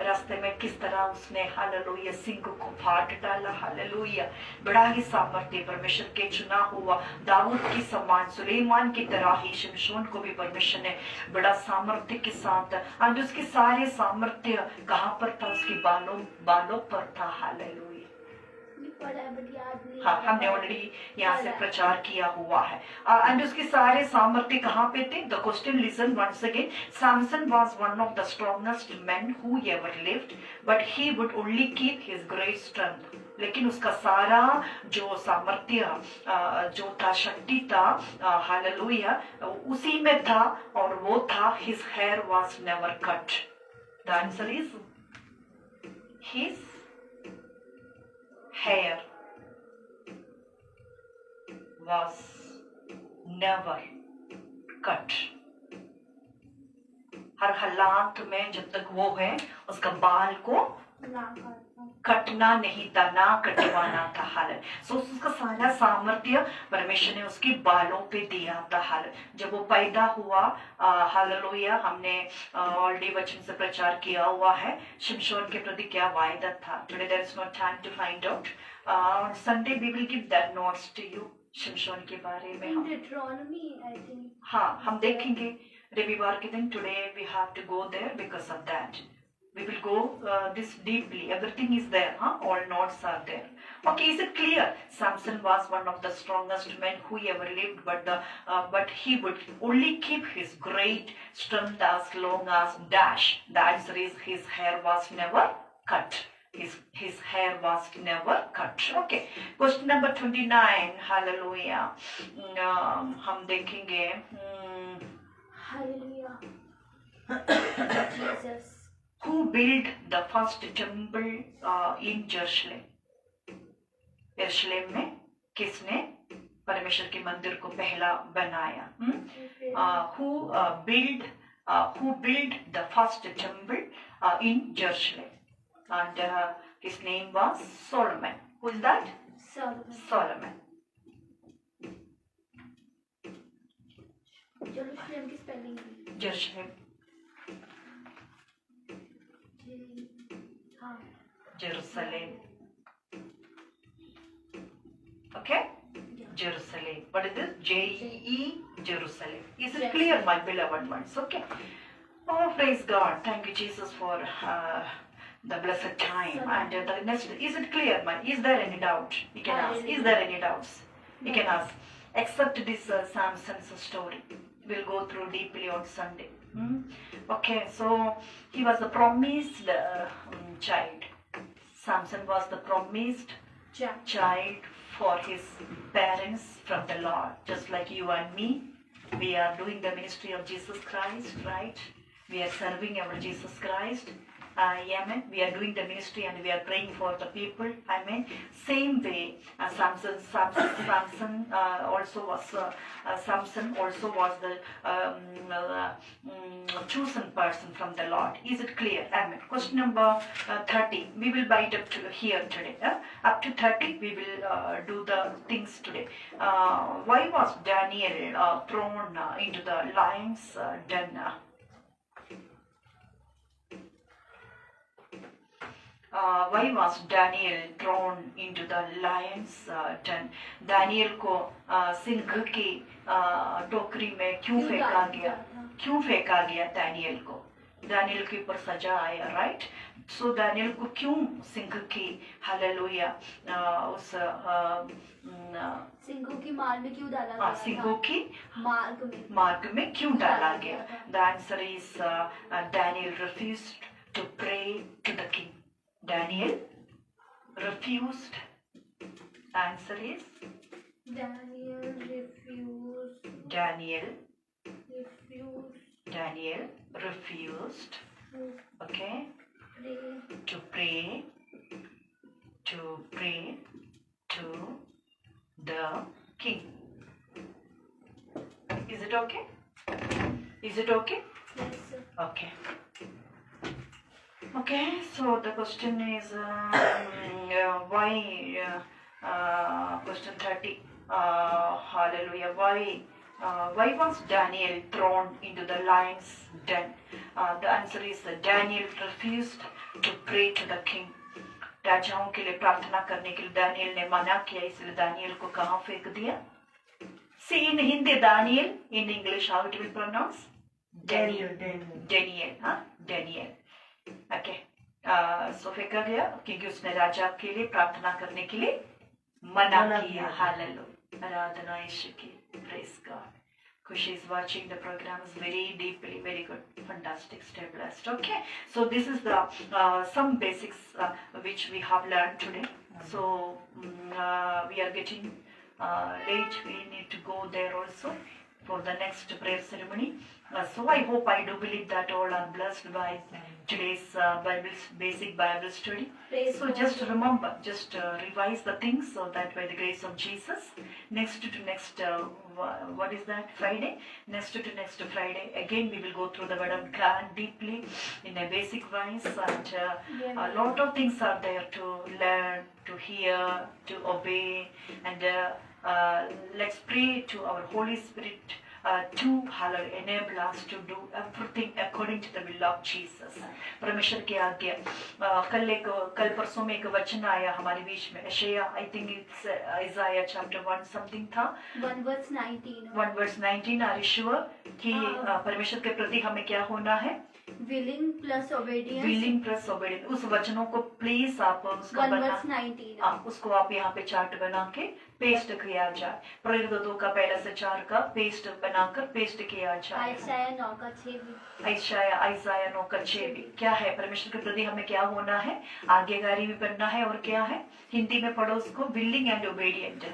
रास्ते में किस तरह उसने हालेलुया सिंह को फाड़ डाला। हालेलुया, बड़ा ही सामर्थ्य परमेश्वर के चुना हुआ दाऊद की समान, सुलेमान की तरह ही शिमशोन को भी परमेश्वर ने बड़ा सामर्थ्य के साथ, और उसके सारे सामर्थ्य कहाँ पर था? उसके बालों पर था। हालेलुया। हाँ, हमने ऑलरेडी यहाँ से प्रचार किया हुआ है। एंड उसके सारे सामर्थ्य कहाँ पे थे? The question listen once again. Samson was one of the strongest man who ever lived, but he would only keep his great strength. लेकिन उसका सारा जो सामर्थ्य जो था, शक्ति था, हालेलुया, उसी में था, और वो था his hair was never cut. The answer is his hair was never cut. हर हालात में जब तक वो है, उसका बाल को कटना नहीं था, ना कटवाना था। हाल सो उसका सारा सामर्थ्य परमेश्वर ने उसके बालों पे दिया था। हाल जब वो पैदा हुआ, हालेलुया, हमने ऑलरेडी वचन से प्रचार किया हुआ है शिमशोन के प्रति क्या वायदा था। Today there is not time to find out. On Sunday we will give that notes to you. शिमशोन के बारे में हम देखेंगे रविवार के दिन। Today we have to go there because of that. We will go this deeply. Everything is there, all notes are there. Okay, is it clear? Samson was one of the strongest men who ever lived, but he would only keep his great strength as long as dash. The answer is his hair was never cut. His hair was never cut. Okay. Question number 29. Hallelujah. हम देखेंगे. Hallelujah. Jesus. Who built the first temple in Jerusalem? यरूशलेम में किसने परमेश्वर के मंदिर को पहला बनाया? Who built the first temple in Jerusalem? And his name was Solomon. Who is that? Solomon. Jerusalem की स्पेलिंग Jerusalem. हाँ Jerusalem. Okay? Jerusalem. What is this? J-E-E, Jerusalem. Is it clear, my beloved ones? Okay. Oh, praise God. Thank you, Jesus, for the blessed time. And the next, is it clear, my? Is there any doubt? You can ask. Is there any doubts? You can ask. Except this Samson's story. We'll go through deeply on Sunday. Okay, so he was the promised child. Samson was the promised child for his parents from the Lord. Just like you and me, we are doing the ministry of Jesus Christ, right? We are serving our Jesus Christ. Amen. We are doing the ministry and we are praying for the people. Amen. Same way, Samson also was the chosen person from the Lord. Is it clear? Amen. Question number 30. We will bite up to here today. Up to 30, we will do the things today. Why was Daniel thrown into the lion's den? Why was Daniel thrown into the lion's den? Daniel को सिंह की टोकरी में क्यों फेंका गया? क्यों फेंका गया Daniel को? Daniel के ऊपर सजा आया, right? So Daniel को क्यों सिंह की हालेलुया उस सिंहों की मार में क्यों डाला गया? सिंहों की मार्ग में क्यों डाला गया? The answer is Daniel refused to pray to the king. Daniel refused. Answer is Daniel refused. Okay. To pray to the king. Is it okay? Is it okay? Yes, sir. Okay. Okay, so the question is why question 30 hallelujah, why was Daniel thrown into the lion's den? The answer is Daniel refused to pray to the king. राजाओं के लिए प्रार्थना करने के लिए दानियल ने मना किया, इसलिए दानियल को कहाँ फेंक दिया? See in Hindi Daniel, in English how it will pronounce? Daniel. Okay, so फेंका गया क्योंकि उसने राजा के लिए प्रार्थना करने के लिए मना किया. हालेलुया, आराधना यीशु की. Praise God. Kushi is watching the program is very deeply, very good, fantastic, stay blessed. Okay, so this is the some basics which we have learned today. So we are getting late. We need to go there also for the next prayer ceremony. So I hope, I do believe that all are blessed by today's basic Bible study. So just remember, just revise the things so that by the grace of Jesus, next to next, what is that, Friday? Next to next Friday, again we will go through the Word of God deeply in a basic wise, and a lot of things are there to learn, to hear, to obey, and let's pray to our Holy Spirit to enable us to do everything according to the will of Jesus. परमेश्वर की आज्ञा. कल परसों में एक वचन आया हमारे बीच में, यशायाह, I think it's Isaiah chapter 1 something था. 1 verse 19. 1 verse 19. Are you sure कि परमेश्वर के प्रति हमें क्या होना है? Willing plus obedience. Willing plus obedience. उस वचनों को प्लीज आप उसका 1 verse 19. उसको आप यहाँ पे चार्ट बना के पेस्ट किया जाए. प्रेरित 2 का पहला से 4 का पेस्ट बनाकर पेस्ट किया जाए. आइसाया 9 का 6 भी. क्या है? परमेश्वर के प्रति हमें क्या होना है? आज्ञाकारी भी बनना है, और क्या है? हिंदी में पढ़ो उसको, विलिंग एंड ओबेडिएंट.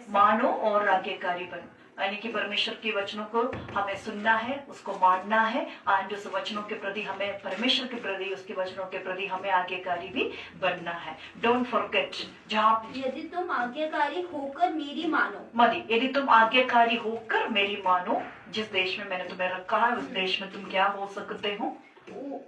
मानो और आज्ञाकारी बनो. यानी कि परमेश्वर के वचनों को हमें सुनना है, उसको मानना है, और उस वचनों के प्रति हमें, परमेश्वर के प्रति, उसके वचनों के प्रति हमें आज्ञाकारी भी बनना है। डोंट फॉरगेट, जहाँ यदि तुम आज्ञाकारी होकर मेरी मानो, मदी, यदि तुम आज्ञाकारी होकर मेरी मानो, जिस देश में मैंने तुम्हें रखा है उस देश में तुम क्या हो सकते हो?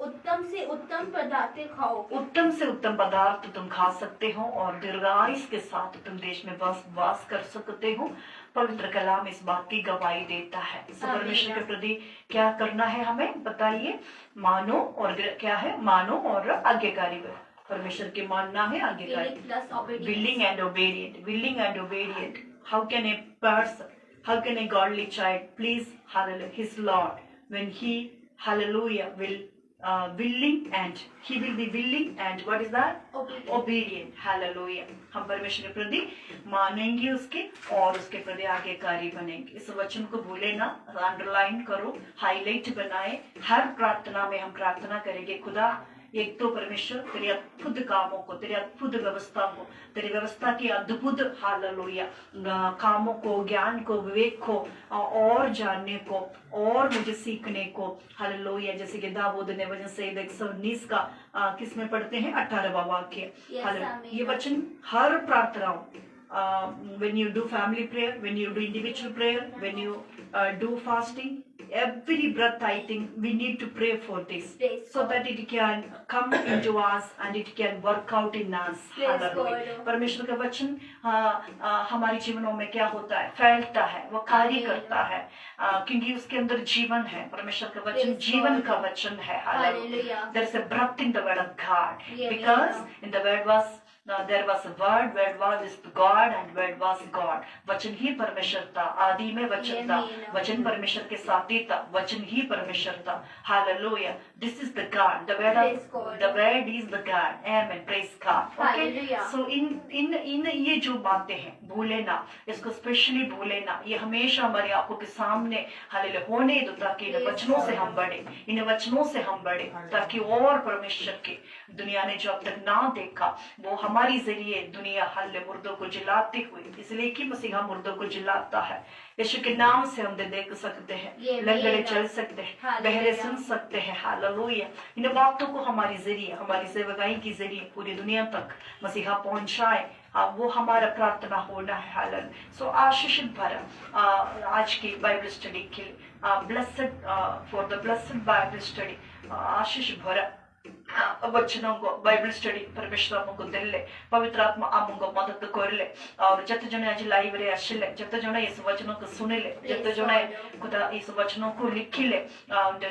उत्तम से उत्तम पदार्थ खाओगे, उत्तम से उत्तम पदार्थ तुम खा सकते हो और दीर्घायुष के साथ तुम देश में वास कर सकते हो। पवित्र कलाम इस बात की गवाही देता है। परमेश्वर के प्रति क्या करना है हमें बताइए? मानो, और क्या है? मानो और आज्ञाकारी। परमेश्वर के मानना है, आज्ञाकारी। Willing and obedient, willing and obedient. How can a person, how can a godly child please hallelujah his Lord when he hallelujah will willing, and he will be willing and what is that? Obedient. Hallelujah. हम परमेश्वर के प्रति मानेंगे उसके और उसके प्रति आज्ञाकारी बनेंगे। इस वचन को भूले ना, अंडरलाइन करो, हाईलाइट बनाए। हर प्रार्थना में हम प्रार्थना करेंगे, खुदा एक तो परमेश्वर तेरे अद्भुत कामों को, तेरे अद्भुत व्यवस्था को, तेरी व्यवस्था की अद्भुत हालेलुया कामों को, ज्ञान को, विवेक को और जानने को और मुझे सीखने को। हालेलुया, जैसे कि दाऊद ने वचन से 119 का किस में पढ़ते हैं? 18वां वाक्य। ये वचन हर प्रार्थनाओं, when you do family prayer, when you do individual prayer, when you do fasting, every breath I think we need to pray for this, so that it can come into us and it can work out in us. Hallelujah. परमेश्वर का वचन हमारे जीवनों में क्या होता है? फैलता है, वो कार्य करता है, क्योंकि उसके अंदर जीवन है। परमेश्वर का वचन जीवन का वचन है। Hallelujah. There is a breath in the word of God, because in the word was there was a word, word was God and word was God. वचन ही परमेश्वर था, आदि में वचन था, वचन परमेश्वर के साथ ही था, वचन ही परमेश्वर था। Hallelujah. This is the God, the word is the God. Amen. Praise God. Okay. So इन ये जो बातें हैं, भूले ना, इसको स्पेशली भूले ना। ये हमेशा हमारी आंखों के सामने हालेलुया होने दो, ताकि इन वचनों से हम बढ़े, इन वचनों से हम बढ़े, ताकि और परमेश्वर की दुनिया ने जो अब तक ना देखा वो हमारी जरिए दुनिया हल्ले मुर्दों को जिलाते हुए, इसलिए कि मसीहा मुर्दों को जिलाता है। यीशु के नाम से हम देख सकते हैं, लंगड़े चल सकते हैं, बहरे सुन सकते हैं। हालेलुया। इन बातों को हमारी जरिए, हमारी सेवकाई की जरिए पूरी दुनिया तक मसीहा पहुंचाए, वो हमारा प्रार्थना होना है। हालेलुया। सो आशीषित भरा आज की बाइबल स्टडी के लिए, blessed for the blessed Bible study, आशीष भरा वचनों को बाइबल स्टडी परमेश्वर आमको देले, पवित्र आत्मा आमको मदद करले, और जत जने आज लाइव रे आसिले, जत जने इस वचनों को सुनिले, जत जने खुदा इस वचनों को लिखिले,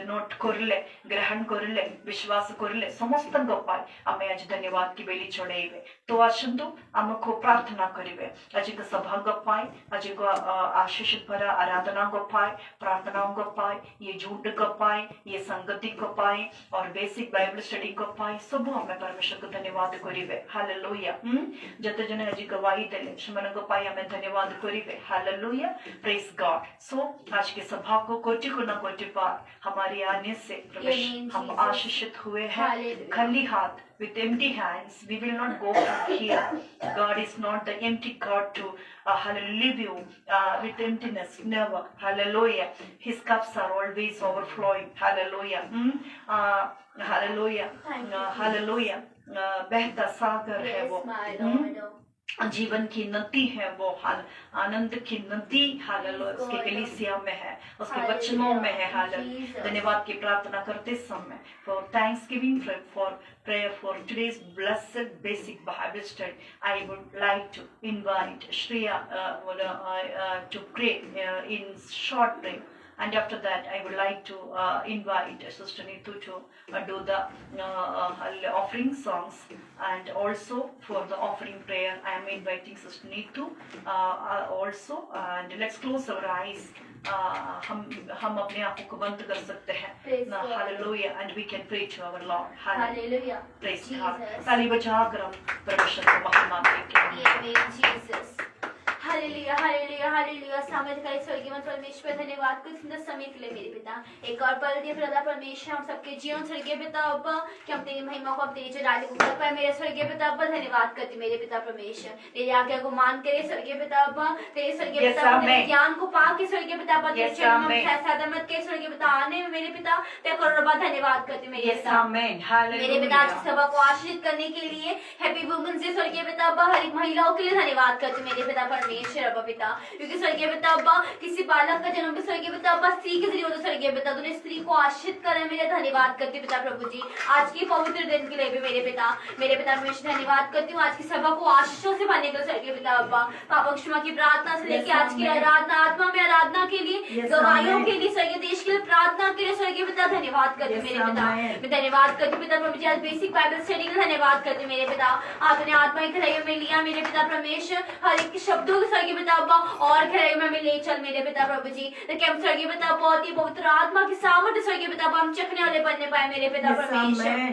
नोट करले, ग्रहण करले, विश्वास करले, समस्त पाए आमे आज धन्यवाद की बेली चढ़ेबे। तो आसंतु आमको प्रार्थना करिवे, आज को सभा को पाए, आज को आशीष भरा आराधना को पाए, प्रार्थनाओं को पाए, ये झूठ को पाए, ये संगति को पाए और बेसिक बाइबल स्टडी को पाए। सब हमें परमेश्वर को धन्यवाद करिवे। हालेलुया। जते जने आज गवाही देले ସେମାନେ को पाए हमें धन्यवाद करिवे। हालेलुया। Praise God. सो आज की सभा को कोटि गुना कोटि पार हमारे आने से परमेश्वर हम आशीषित हुए हैं। खाली हाथ, with empty hands, we will not go from here. God is not the empty God to leave you with emptiness. Never. Hallelujah. His cups are always overflowing. Hallelujah. Hallelujah. Hallelujah. बहता सागर है वो, जीवन की नदी है वो, आनंद की नदी। हालेलुया। उसके कलीसिया में है, उसके वचनों में है। हालेलुया। धन्यवाद की प्रार्थना करते समय for Thanksgiving, for prayer for today's blessed basic Bible study, I would like to invite Shreya to pray in short prayer. And after that, I would like to invite Sister Neetu to do the offering songs. And also for the offering prayer, I am inviting Sister Neetu also. And let's close our eyes. हम अपने आंखों को बंद कर सकते हैं। Hallelujah. And we can pray to our Lord. Hallelujah. Praise God. ताली बजाकर हम परमेश्वर को महिमा देंगे। Jesus. Hallelujah hallelujah hallelujah. सामर्थ्य का स्वर्गीय परमेश्वर धन्यवाद कुछ सुंदर समय के लिए मेरे पिता। एक और पल दिया प्रभु परमेश्वर हम सबके जीवन स्वर्गीय पिता अब्बा कि हम तेरी महिमा को, हम तेरी जलाली को कर पाए मेरे स्वर्गीय पिता अब्बा। धन्यवाद करती मेरे पिता परमेश्वर, तेरी आज्ञा को मान करे स्वर्गीय पिता अब्बा, तेरे स्वर्गीय पिता अब्बा, तेरे ज्ञान को पा के स्वर्गीय पिता अब्बा, तेरे चरणों में फैसला मत के स्वर्गीय पिता आने में मेरे पिता तेरे करोड़ों धन्यवाद करती मेरे पिता। मेरे पिता आज की सभा को आशीषित करने के लिए हैप्पी वुमेन्स डे स्वर्गीय पिता अब्बा, हर एक महिलाओं के लिए धन्यवाद करती मेरे पिता परमेश्वर अब्बा पिता, क्योंकि स्वर्गीय पिता अब्बा किसी बालक का जन्म भी स्वर्गीय पिता अब्बा स्त्री के जरिए होता स्वर्गीय पिता, तूने स्त्री को आशीषित करे मेरे धन्यवाद करती पिता प्रभु जी। आज की पवित्र दिन के लिए भी मेरे पिता परमेश्वर धन्यवाद करती हूँ। आज की सभा को आशीषों से भरने के स्वर्गीय पिता अब्बा, पाप क्षमा की प्रार्थना से लेके आज की आराधना, आत्मा में आराधना के लिए, गवाहियों के लिए, स्वर्गीय देश के लिए प्रार्थना के लिए स्वर्गीय पिता धन्यवाद करती मेरे पिता। मैं धन्यवाद करती पिता प्रभु जी आज बेसिक बाइबल स्टडी के लिए धन्यवाद करती मेरे पिता। आपने आत्मा की खराइयों में लिया मेरे पिता परमेश्वर, हर एक शब्दों के स्वर्गीय पिता अब्बा और खराइयों में ले चल मेरे पिता प्रभु जी, ताकि हम स्वर्गीय पिता बहुत ही पवित्र आत्मा की सामर्थ्य स्वर्गीय पिता हम चखने वाले बनने पाए मेरे पिता परमेश्वर।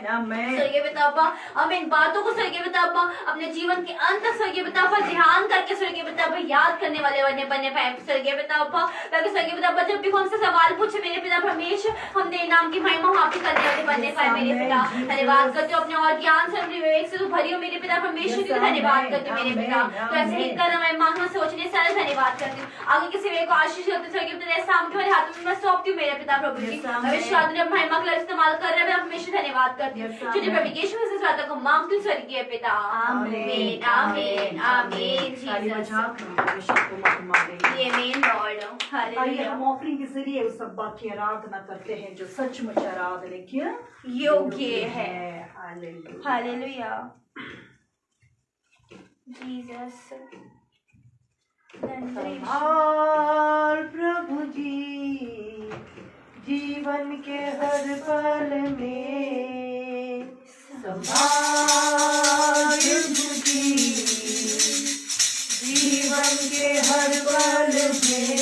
स्वर्गीय पिता अब्बा हम इन बातों को स्वर्गीय पिता अब्बा अपने जीवन के अंत तक स्वर्गीय पिता पर ध्यान करके स्वर्गीय पिता अब्बा याद करने वाले बनने पाए स्वर्गीय पिता अब्बा, ताकि स्वर्गीय पिता अब्बा जब भी हमसे सवाल पूछे मेरे पिता परमेश्वर हम तेरे नाम की महिमा वहां पे करने वाले बनने पाए मेरे पिता। धन्यवाद करते हो अपने और ज्ञान से अपने विवेक से तू भरी हो मेरे पिता परमेश्वर की धन्यवाद करते हो मेरे पिता। तो ऐसे ही कर मैं मांगना सोचने सारे धन्यवाद करती हूँ। आगे किसी वे को आशीष करते स्वर्गीय पिता तेरे सामने वाले हाथों में मैं सौंपती हूँ मेरे पिता प्रभु जी। अविश्वास ने महिमा का इस्तेमाल कर रहे हैं, मैं हमेशा धन्यवाद करती हूँ। तुझे प्रभु यीशु मसीह से प्रार्थना को मांगती हूँ स्वर्गीय पिता। आमीन आमीन आमीन जीसस आमीन लॉर्ड। आइए हालेलुया हम ऑफरिंग के जरिए उस अब्बा की आराधना करते हैं जो सचमुच आराधना के योग्य है। Hallelujah hallelujah Jesus. संभाल प्रभु जी जीवन के हर पल में, संभाल प्रभु जी जीवन के हर पल में,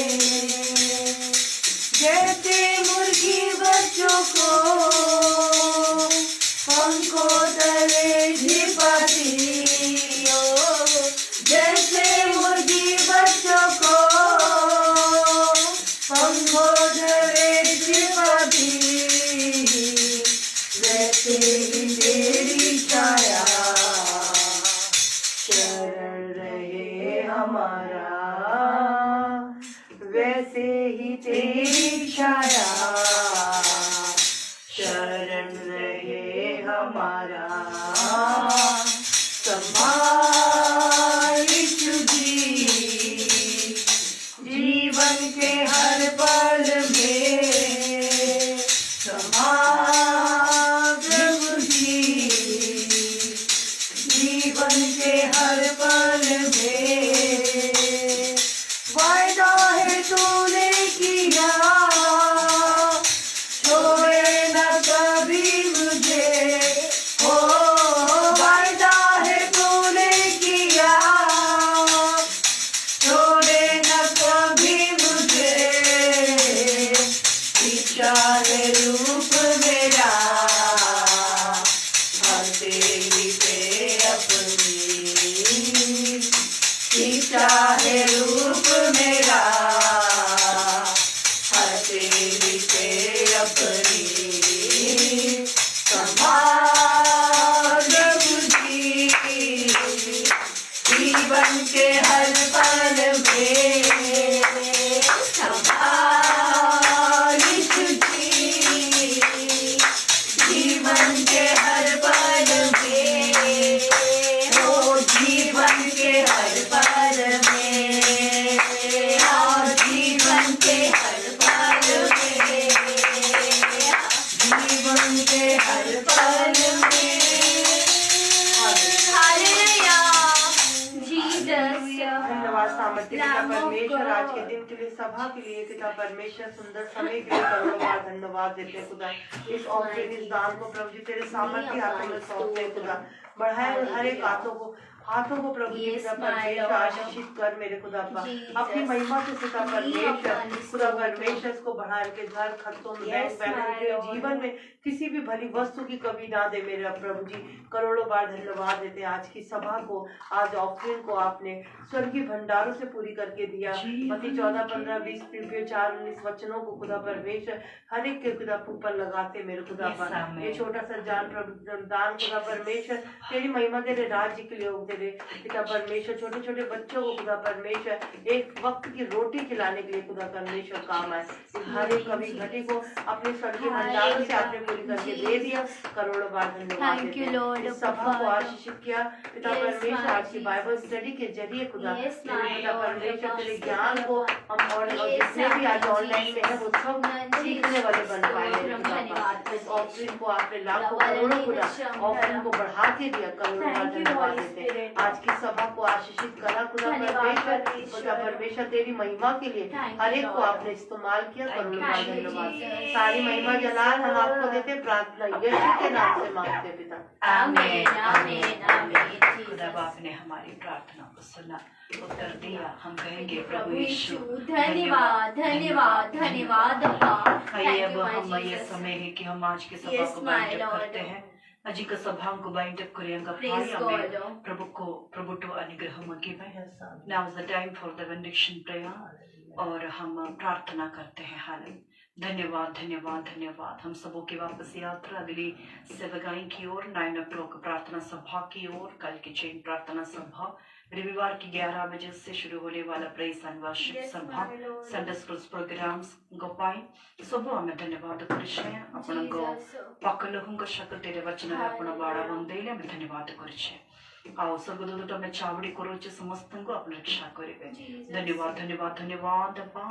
जैसे मुर्गी बच्चों को पंखों तले छिपाती हो, जैसे मुर्गी बच्चों को पंखों तले छिपाती, वैसे ही तेरी छाया शरण रहे हमारा, वैसे ही तेरी छाया शरण रहे हमारा। संभाल यीशु जी जीवन के हर पल में, संभाल प्रभु जी जीवन के हर पल में, वायदा है तूने किया छोड़े न कभी मुझे, ओ वायदा है तूने किया छोड़े न कभी मुझे, इच्छा है रूप मेरा भरते ही पे अपनी, इच्छा है रूप मेरा भरते ही पे अपनी। संभाल प्रभु जी जीवन के हर पल में, संभाल यीशु जी जीवन के हर पल में, ओ जीवन के हर पल में, और जीवन के हर पल में, जीवन के हर पल में। Hallelujah Jesus. धन्यवाद सामर्थ्य पिता परमेश्वर आज के दिन के लिए, सभा के लिए पिता परमेश्वर, सुंदर समय के लिए करोड़ों बार धन्यवाद देते हैं खुदा। इस ऑफरिंग इस दान को प्रभु जी तेरे सामर्थ्य हाथों में सौंपते हैं खुदा। बढ़ाए हर एक हाथों को हाथों को प्रभु जी खुदा परमेश्वर आशीषित कर मेरे खुदा पाक अपनी महिमा से खुदा परमेश्वर खुदा परमेश्वर को बढ़ा के घर खतों में बैंक बैलेंस के जीवन में किसी भी भली वस्तु की कमी ना दे मेरे प्रभु जी। करोड़ों बार धन्यवाद देते हैं आज की सभा को, आज ऑफरिंग को आपने स्वर्गीय भंडारों से पूरी करके दिया। मत्ती 14:15-20 फिलिप्पियों 4:19 वचनों को खुदा परमेश्वर हर एक के खुदा ऊपर लगाते मेरे खुदा पर ये छोटा सा जान प्रभु दान खुदा परमेश्वर तेरी महिमा तेरे राज्य के लिए तेरे पिता परमेश्वर छोटे छोटे बच्चों को खुदा परमेश्वर एक वक्त की रोटी खिलाने के लिए खुदा परमेश्वर काम आए। हर एक कभी घटी को अपने स्वर्गीय भंडारों से आपने पूरी करके दे दिया। करोड़ों बार धन्यवाद देते हैं। इस सभा को आशीषित किया पिता परमेश्वर आज की बाइबल स्टडी के जरिए खुदा पिता परमेश्वर तेरे ज्ञान को हम और जितने भी आज ऑनलाइन में है वो सब सीखने वाले बन पाए। इस ऑफरिंग को आपने लाखों करोड़ों खुदा ऑफरिंग को बढ़ा के दिया। करोड़ों बार धन्यवाद देते हैं। आज की सभा को आशीषित करा खुदा परमेश्वर तेरी महिमा के लिए हर एक को आपने इस्तेमाल किया। करोड़ों बार धन्यवाद। सारी महिमा जलाल हम आपको देते, प्रार्थना यीशु के नाम से मांगते पिता, आमीन आमीन आमीन। खुदा बाप ने हमारी प्रार्थना को सुना, उत्तर दिया। हम कहेंगे प्रभु यीशु धन्यवाद धन्यवाद धन्यवाद अब्बा। आइए अब हम ये समय है कि हम आज के सभा को बाइंड अप करते हैं। अजी का सभा को बाइंड अप करेंगे प्रभु तो अनुग्रह मगे। Now is the time for the benediction prayer और हम प्रार्थना करते हैं। हालेलुया। धन्यवाद धन्यवाद धन्यवाद। हम सबों की वापस यात्रा अगली सेवकाई की ओर 9 o'clock प्रार्थना सभा की ओर। कल की चेन प्रार्थना सभा रविवार की 11 बजे से शुरू होने वाला प्रेस एंड वर्शिप सभा संडे स्कूल प्रोग्राम्स गोपाई सब हमें धन्यवाद करिछे। आपनको पाकलहुंग शक्ति तेरे वचन आपण बाड़ा वंदेले हमें धन्यवाद करिछे। आओ स्वर्गदूत हमें चावड़ी करोचे समस्त को अपनी रक्षा करेंगे। धन्यवाद धन्यवाद धन्यवाद अब्बा।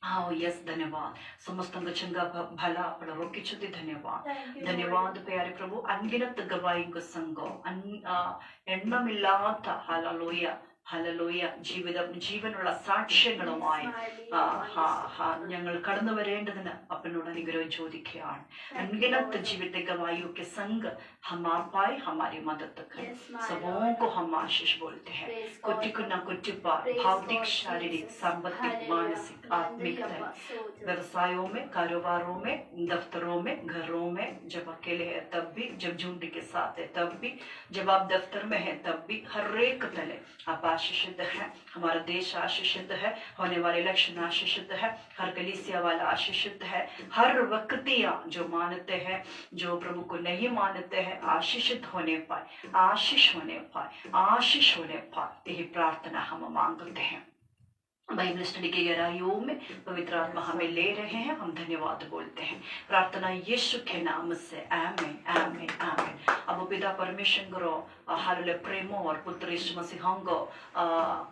हाँ यस धन्यवाद। समस्त चंगा भला अपना रोकी छुदी धन्यवाद धन्यवाद प्यारे प्रभु। अनगिनत गवाही को संगो എണ്ണമില്ലാത്ത ഹല്ലേലൂയ ഹല്ലേലൂയ ജീവനുള്ള സാക്ഷ്യങ്ങളുമായി ഞങ്ങൾ കടന്നു വരേണ്ടതിന് अपनों अनुग्रह ചോദിക്കുകയാണ്। अनगिनत जीवित गवाहियों के संग हम आप पाए हमारी मदद करें। सबों को हम आशीष बोलते हैं। कुछ न कुछ पर भौतिक शारीरिक सांपत्तिक मानसिक आत्मिक व्यवसायों में कारोबारों में दफ्तरों में घरों में जब अकेले है तब भी, जब झुंड के साथ है तब भी, जब आप दफ्तर में है तब भी, हर एक तले आप आशीषित है। हमारा देश आशीषित है। होने वाले इलेक्शन आशीषित है। हर कलीसिया वाला आशीषित है। हर वक्तियां जो मानते हैं जो प्रभु को नहीं मानते हैं आशीषित होने पाए, आशीष होने पाए, आशीष होने पाए। यही प्रार्थना हम मांगते हैं। बाइबल स्टडी के गहराइयों में पवित्र आत्मा हमें ले रहे हैं। हम धन्यवाद बोलते हैं। प्रार्थना यीशु के नाम से आमीन आमीन आमीन। अब पिता परमेश्वर को हालेलुया प्रेमो और पुत्र यीशु मसीह को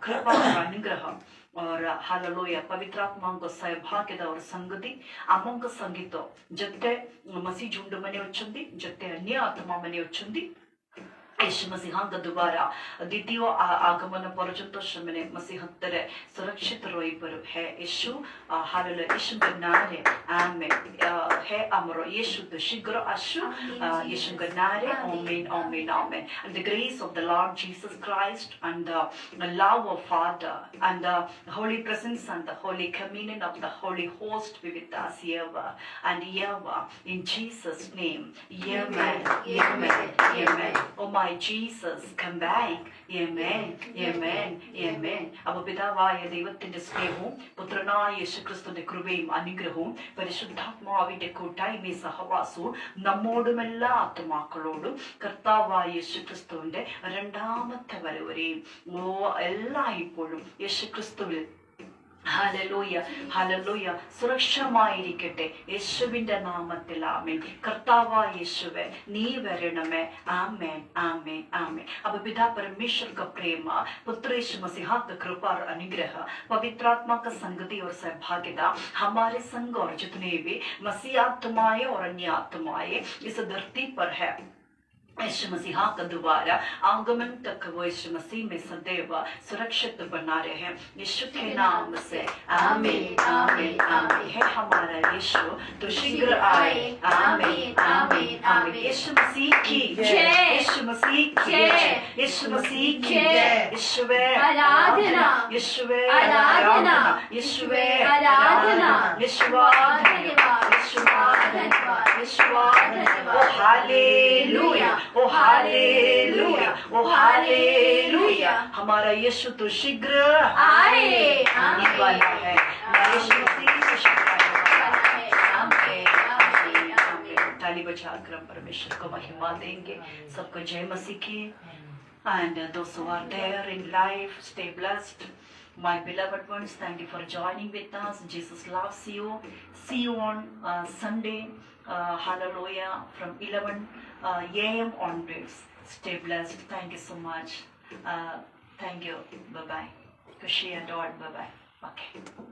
कृपा और अनुग्रह और हालेलुया पवित्र आत्मा को सहभाग्यता और संगति आमों का संगीत जत्ते मसीह झुंड मने वच्चुंदी जत्ते अन्य आत्मा मने वच्चुंदी यीशु मसीह द्वारा द्वितीय आगमन पर्यंत शमने मसीह तरे सुरक्षित रोई पर है। यीशु हालेलुया यीशु के नाम है आमीन है अमरो यीशु तो शीघ्र आशु यीशु के नाम है आमीन आमीन आमीन। And the grace of the Lord Jesus Christ and the love of Father and the holy presence and the holy communion of the Holy Host be with us ever and ever in Jesus' name. Amen. Amen. Amen. Oh my Jesus, come back. Amen. Amen. Amen. अब പിതാവായ ദൈവത്തിന്റെ സ്നേഹവും പുത്രനായ യേശുക്രിസ്തുവിന്റെ കൃപയും അനുഗ്രഹവും പരിശുദ്ധാത്മാവിന്റെ കൂട്ടായ്മയും സഹവാസവും നമ്മോടും എല്ലാ ആത്മാക്കളോടും കർത്താവായ യേശുക്രിസ്തുവിന്റെ രണ്ടാമത്തെ വരവരെയും എല്ലായ്പ്പോഴും യേശുക്രിസ്തുവിൽ हालेलुया हालेलुया സുരക്ഷമായിരിക്കട്ടെ യേശുവിന്റെ നാമത്തിൽ ആമേൻ। കർത്താവായ യേശുവേ നീ വരണമേ ആമേൻ आमेन आमेन। अब पिता परमेश्वर का प्रेम पुत्र यीशु मसीह का कृपा और अनुग्रह पवित्र आत्मा का संगति और सहभागिता हमारे संग और जितने भी मसीह आत्माएं और अन्य आत्माएं इस धरती पर है यीशु मसीह का द्वारा आगमन तक वो यीशु मसीह में सदैव सुरक्षित बना रहे हैं। यीशु के नाम से आमीन आमीन आमीन। है हमारा यीशु तो शीघ्र आए आमीन आमीन आमीन। यीशु मसीह की जय। यीशु मसीह की जय। जय, यीशु मसीह की जय। जय, यीशुवे आराधना। यीशुवे आराधना। यीशुवे आराधना। यीशुवा धन्यवाद। यीशुवा धन्यवाद। यीशुवा धन्यवाद। ओ हालेलुया, ओ हालेलुया, ओ हालेलुया। हमारा यीशु तो शीघ्र आए। आने वाला है। यीशु मसीह तो शीघ्र आने वाला है। आमीन, आमीन, आमीन। ताली बजाकर हम परमेश्वर को महिमा देंगे। सबको जय मसीह की। And those who are there in life, stay blessed. My beloved ones, thank you for joining with us. Jesus loves you. See you on Sunday, hallelujah, from 11 a.m. onwards. Stay blessed. Thank you so much. Thank you. Bye-bye. Kushi and all. Bye-bye. Okay.